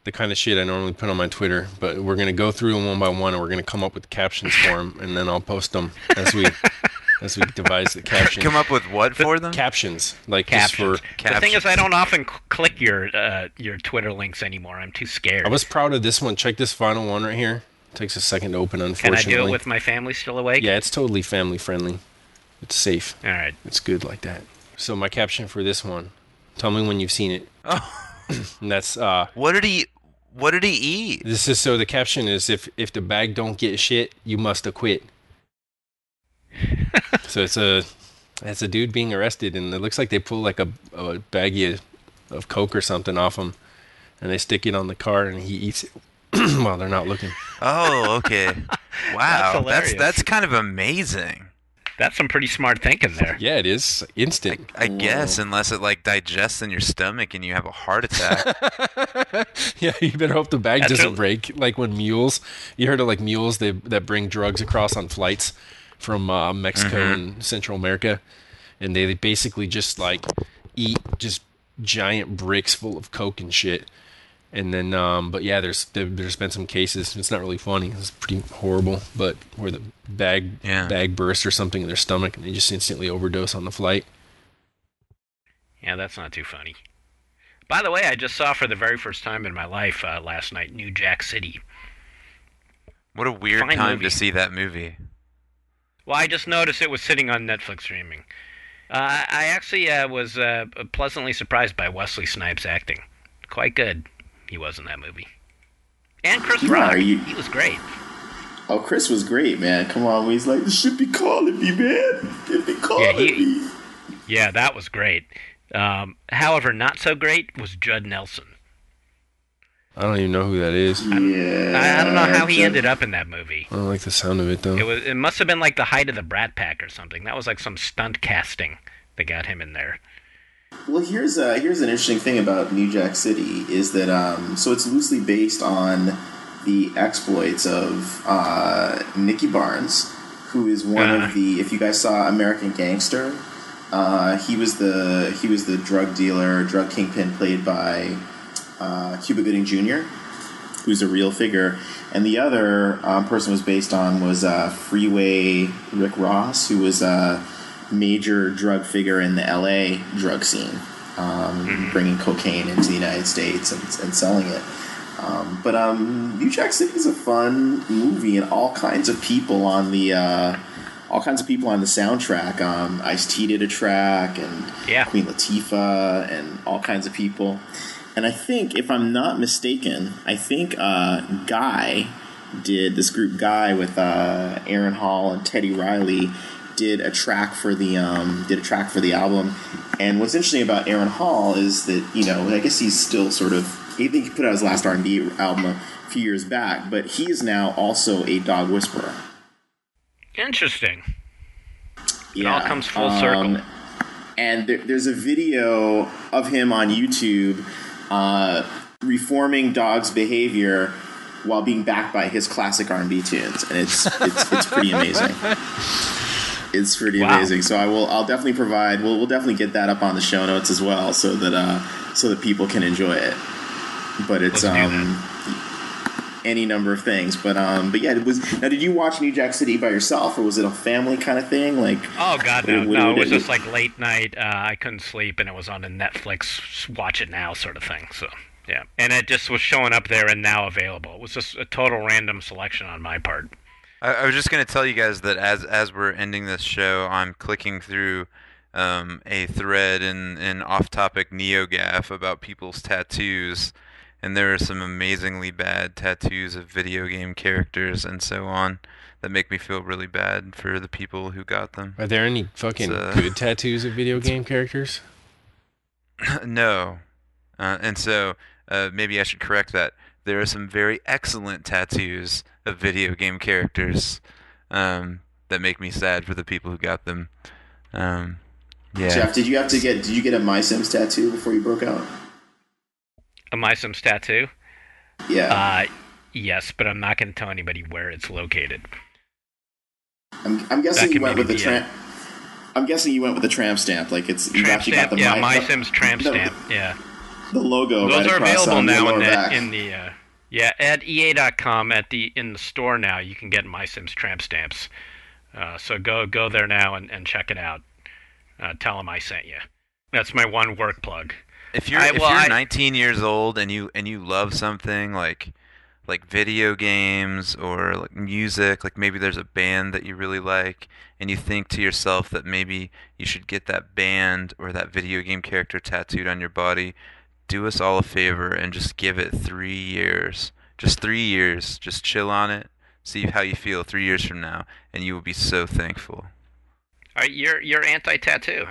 the kind of shit I normally put on my Twitter, but we're going to go through them one by one, and we're going to come up with captions for them, and then I'll post them as we devise the captions. Come up with what for them? Captions. Like captions. Just for captions. The thing is, I don't often click your Twitter links anymore. I'm too scared. I was proud of this one. Check this final one right here. It takes a second to open, unfortunately. Can I do it with my family still awake? Yeah, it's totally family friendly. It's safe. All right. It's good like that. So my caption for this one, tell me when you've seen it. Oh. And that's What did he eat? This is the caption is if the bag don't get shit, you must acquit. So it's a dude being arrested, and it looks like they pull like a baggie of Coke or something off him, and they stick it on the car, and he eats it while they're not looking. Oh, okay. Wow, That's that's kind of amazing. That's some pretty smart thinking there. Yeah, it is instant. I guess, unless it like digests in your stomach and you have a heart attack. Yeah, you better hope the bag doesn't break. Like when mules, you heard of like mules that bring drugs across on flights from Mexico and Central America, and they basically just like eat just giant bricks full of Coke and shit. And then, but yeah, there's been some cases. It's not really funny. It's pretty horrible, but where the bag burst or something in their stomach, and they just instantly overdose on the flight. Yeah, that's not too funny. By the way, I just saw for the very first time in my life last night New Jack City. What a weird time to see that movie. Well, I just noticed it was sitting on Netflix streaming. I actually was pleasantly surprised by Wesley Snipes' acting. Quite good he was in that movie. And Chris Rock. He was great. Oh, Chris was great, man. Come on, he's like, "This should be calling me, man. Should be calling me." Yeah, that was great. However, not so great was Judd Nelson. I don't even know who that is. Yeah, I don't know how he ended up in that movie. I don't like the sound of it though. It must have been like the height of the Brat Pack or something. That was like some stunt casting that got him in there. Well, here's an interesting thing about New Jack City is that so it's loosely based on the exploits of Nicky Barnes, who is one of the. If you guys saw American Gangster, he was the drug dealer, drug kingpin played by Cuba Gooding Jr., who's a real figure, and the other person was based on was Freeway Rick Ross, who was a major drug figure in the L.A. drug scene, bringing cocaine into the United States and selling it. But New Jack City is a fun movie, and all kinds of people on the soundtrack. Ice-T did a track, and Queen Latifah, and all kinds of people. And I think, if I'm not mistaken, Guy did this group Guy with Aaron Hall and Teddy Riley did a track for the album. And what's interesting about Aaron Hall is that, I guess he's still sort of, I think he put out his last R&B album a few years back, but he is now also a dog whisperer. Interesting. Yeah, it all comes full circle. And there's a video of him on YouTube reforming dogs' behavior while being backed by his classic R&B tunes, and it's pretty amazing. It's pretty amazing. So I'll definitely provide. We'll definitely get that up on the show notes as well, so that people can enjoy it. But it's any number of things. But yeah, it was. Now, did you watch New Jack City by yourself, or was it a family kind of thing? Like, oh god, no, it was just like late night. I couldn't sleep, and it was on a Netflix watch it now sort of thing. So yeah, and it just was showing up there and now available. It was just a total random selection on my part. I was just going to tell you guys that as we're ending this show, I'm clicking through a thread in off-topic NeoGAF about people's tattoos, and there are some amazingly bad tattoos of video game characters and so on that make me feel really bad for the people who got them. Are there any fucking good tattoos of video game characters? No. And so maybe I should correct that. There are some very excellent tattoos of video game characters that make me sad for the people who got them. Yeah. Jeff, did you get a My Sims tattoo before you broke out? A My Sims tattoo? Yeah. Yes, but I'm not going to tell anybody where it's located. I'm guessing you went with the tramp. I'm guessing you went with the tramp stamp. Like it's you actually got the My Sims tramp stamp. Yeah. The logo. Those right are available now in the at EA.com in the store now. You can get My Sims tramp stamps. So go there now and check it out. Tell them I sent you. That's my one work plug. If you're 19 years old and you love something like video games or like music, like maybe there's a band that you really like, and you think to yourself that maybe you should get that band or that video game character tattooed on your body, do us all a favor and just give it 3 years. Just 3 years. Just chill on it. See how you feel 3 years from now, and you will be so thankful. All right, you're anti-tattoo,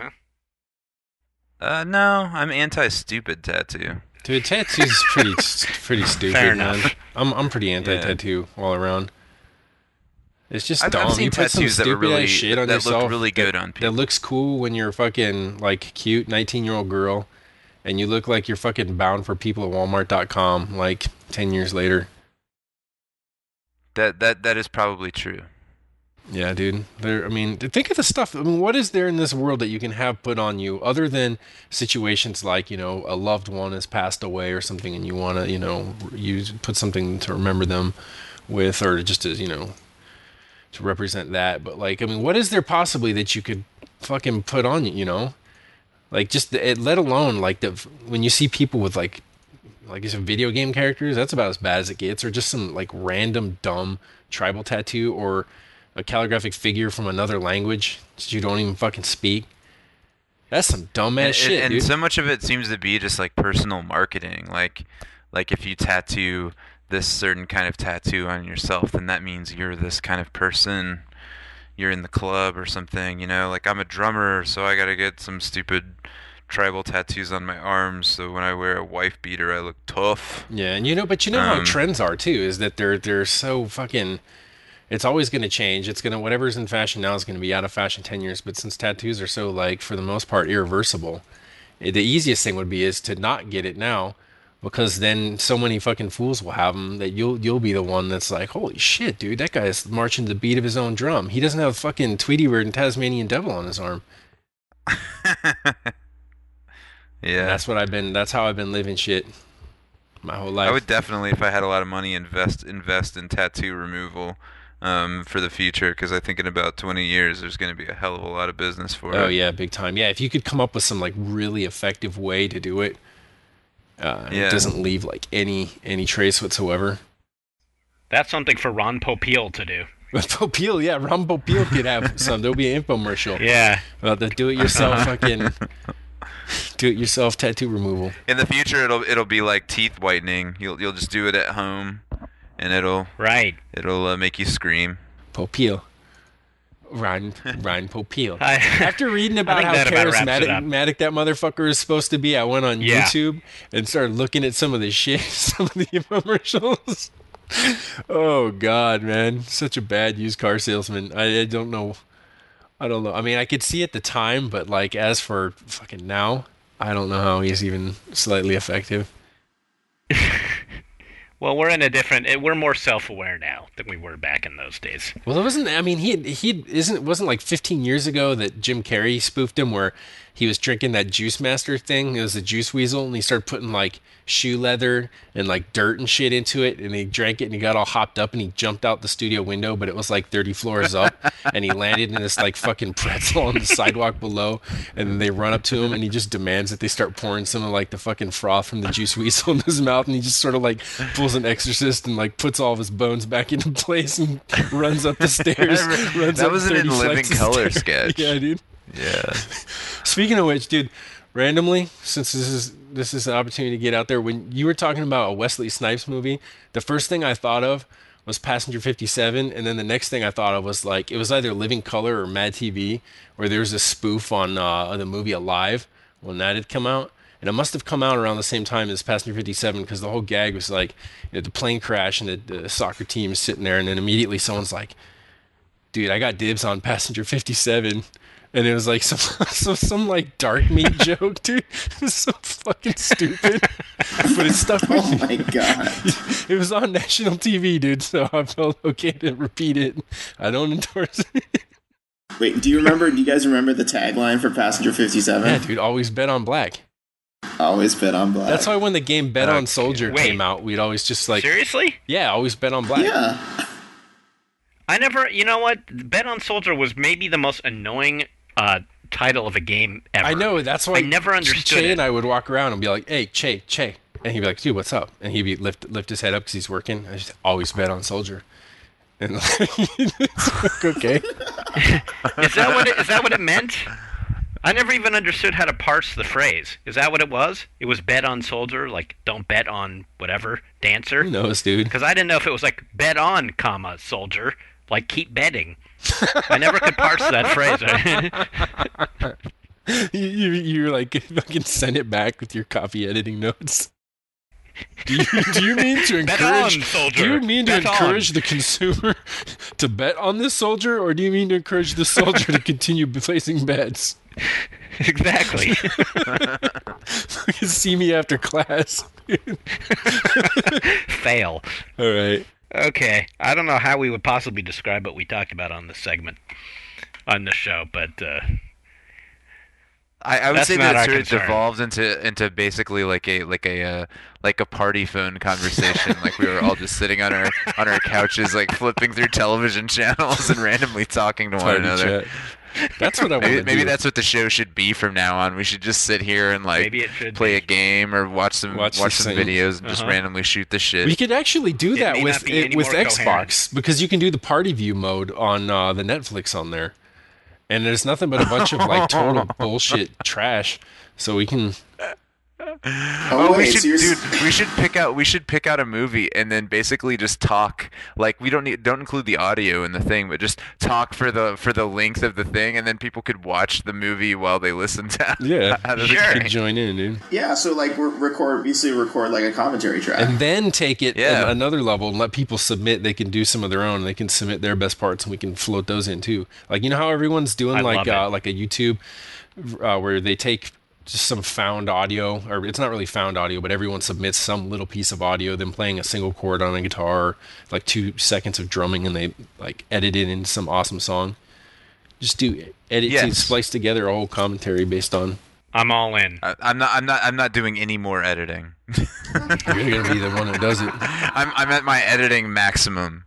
huh? No, I'm anti-stupid tattoo. Dude, tattoo's pretty stupid, Fair man. enough. I'm pretty anti-tattoo all around. It's just dumb. I've seen you put some tattoos that were stupid really ass shit on that yourself look really good on people. that looks cool when you're fucking like cute 19-year-old girl, and you look like you're fucking bound for people at Walmart.com like 10 years later. That is probably true. Yeah, dude. Think of the stuff. What is there in this world that you can have put on you other than situations like, a loved one has passed away or something and you want to, put something to remember them with or just to, to represent that. But what is there possibly that you could fucking put on you, Like let alone when you see people with like you said, video game characters, that's about as bad as it gets, or just some random dumb tribal tattoo or a calligraphic figure from another language that you don't even fucking speak. That's some dumbass shit, and dude. So much of it seems to be just personal marketing. Like if you tattoo this certain kind of tattoo on yourself, then that means you're this kind of person. You're in the club or something, you know? Like, I'm a drummer, so I gotta get some stupid tribal tattoos on my arms, so when I wear a wife beater, I look tough. Yeah, and but how trends are too, is that they're so fucking. It's always going to change. It's gonna whatever's in fashion now is going to be out of fashion 10 years. But since tattoos are so like for the most part irreversible, the easiest thing would be is to not get it now, because then so many fucking fools will have them that you'll be the one that's like, holy shit, dude, that guy's marching to the beat of his own drum. He doesn't have fucking Tweety Bird and Tasmanian Devil on his arm. Yeah, that's how I've been living shit my whole life. I would definitely, if I had a lot of money, invest in tattoo removal for the future, because I think in about 20 years there's going to be a hell of a lot of business for it. Oh yeah, big time. Yeah, if you could come up with some like really effective way to do it, it doesn't leave like any trace whatsoever. That's something for Ron Popeil to do. Popeil, yeah, Ron Popeil could have some. There'll be an infomercial. Yeah. About the do-it-yourself fucking do-it-yourself tattoo removal. In the future, it'll be like teeth whitening. You'll just do it at home, and it'll make you scream. Popeil. Ron Popeil. After After reading about how charismatic that motherfucker is supposed to be, I went on YouTube and started looking at some of the shit, some of the infomercials. Oh God, man, such a bad used car salesman. I don't know. I mean, I could see at the time, but like as for fucking now, I don't know how he's even slightly effective. Well, we're more self-aware now than we were back in those days. Well, it wasn't. I mean, wasn't like 15 years ago that Jim Carrey spoofed him, where he was drinking that Juice Master thing. It was a Juice Weasel, and he started putting like shoe leather and like dirt and shit into it, and he drank it, and he got all hopped up, and he jumped out the studio window, but it was like 30 floors up, and he landed in this like fucking pretzel on the sidewalk below, and then they run up to him, and he just demands that they start pouring some of like the fucking froth from the Juice Weasel in his mouth, and he just sort of like pulls an exorcist and like puts all of his bones back into place and runs up the stairs. That was an In Living Color sketch. Yeah, dude. Yeah. Speaking of which, dude, randomly, since this is an opportunity to get out there, when you were talking about a Wesley Snipes movie, the first thing I thought of was Passenger 57, and then the next thing I thought of was like, it was either Living Color or Mad TV, where there was a spoof on the movie Alive when that had come out. And it must have come out around the same time as Passenger 57, because the whole gag was like, the plane crash and the soccer team is sitting there, and then immediately someone's like, dude, I got dibs on Passenger 57. And it was like some like dark meat joke, dude. It was so fucking stupid. But it stuck with me. Oh my God. It was on national TV, dude, so I felt okay to repeat it. I don't endorse it. Wait, do you guys remember the tagline for Passenger 57? Yeah, dude, always bet on black. Always bet on black. That's why when the game Bet on Soldier came out, we'd always just like... Seriously? Yeah, always bet on black. Yeah. I never... You know what? Bet on Soldier was maybe the most annoying title of a game ever. I know, that's why I never understood Che it. and I would walk around and be like, hey, Che. And he'd be like, dude, what's up? And he'd be lift his head up because he's working. I just always bet on Soldier. And like, okay. Is that what it meant? I never even understood how to parse the phrase. Is that what it was? It was bet on Soldier, like don't bet on whatever dancer. Who knows, dude? Because I didn't know if it was like bet on, comma, soldier, like keep betting. I never could parse that phrase. You're like fucking send it back with your copy editing notes. Do you mean to Bet on, encourage? soldier. Do you mean to Bet encourage on. the consumer to bet on this soldier, or do you mean to encourage the soldier to continue placing bets? Exactly. See me after class. Fail. All right. Okay. I don't know how we would possibly describe what we talked about on this segment, on this show, but I would That's say not that our it sort of concern. devolved into basically like a party phone conversation. Like we were all just sitting on our couches, like flipping through television channels and randomly talking to one Party another. chat. That's what I want to do. Maybe that's what the show should be from now on. We should just sit here and like Maybe it should play be. a game or watch some Watch the same. videos and just randomly shoot the shit. We could actually do that may with not be any with more Xbox coherent. because you can do the party view mode on the Netflix on there, and there's nothing but a bunch of like total bullshit trash. So we can Oh, we wait, should, so you're dude. We should pick out a movie and then basically just talk. Like we don't include the audio in the thing, but just talk for the length of the thing, and then people could watch the movie while they listen to. Yeah, how the you thing- could join in, dude. Yeah, so like basically record like a commentary track. And then take it Yeah. another level and let people submit. They can do some of their own. They can submit their best parts, and we can float those in too. Like, you know how everyone's doing I like love it. a YouTube where they take just some found audio, or it's not really found audio, but everyone submits some little piece of audio, them playing a single chord on a guitar, like 2 seconds of drumming, and they like edit it into some awesome song. Just Yes. splice together a whole commentary based on. I'm all in. I'm not doing any more editing. You're gonna be the one that does it. I'm at my editing maximum.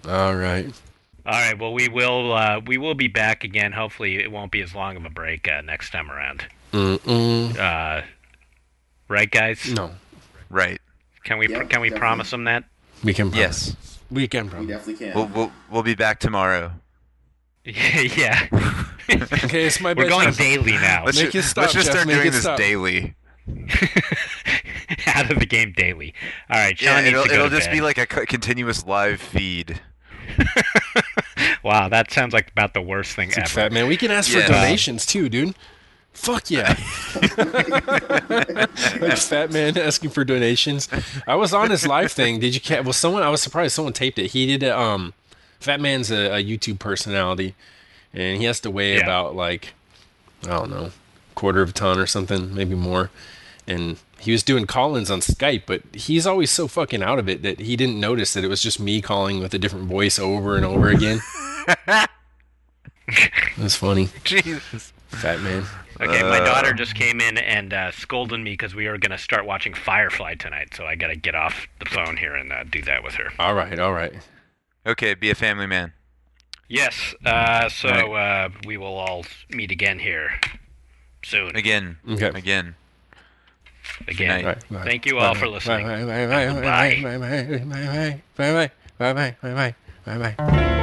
All right. All right. Well, we will be back again. Hopefully, it won't be as long of a break next time around. Right, guys? No, Right. Can we Yeah, can we definitely. promise them that? we can. Yes. We can. We Promise. definitely can. We'll be back tomorrow. Yeah. Okay, it's my We're going bedtime. daily now. Make it stop, let's just Jeff, start make doing it this stop. daily. Out of the game daily. All right, Yeah, Sean needs to go it'll to just bed. be like a continuous live feed. Wow, that sounds like about the worst thing ever. Fat man, we can ask Yeah. for donations too, dude. Fuck yeah. Like Fat man asking for donations. I was on his live thing. Did you catch? Well, someone. I was surprised someone taped it. He did. Fat man's a YouTube personality, and he has to weigh Yeah. about like, I don't know, quarter of a ton or something, maybe more. And he was doing call-ins on Skype, but he's always so fucking out of it that he didn't notice that it was just me calling with a different voice over and over again. That's funny. Jesus. Fat man. Okay, my daughter just came in and scolded me because we were going to start watching Firefly tonight, so I got to get off the phone here and do that with her. All right, all right. Okay, be a family man. Yes, we will all meet again here soon. Again. Okay. Again. Again. Good Bye. Thank you all for listening. Bye. Bye. Bye. Bye. Bye. Bye. Bye. Bye. Bye. Bye. Bye. Bye. Bye. Bye.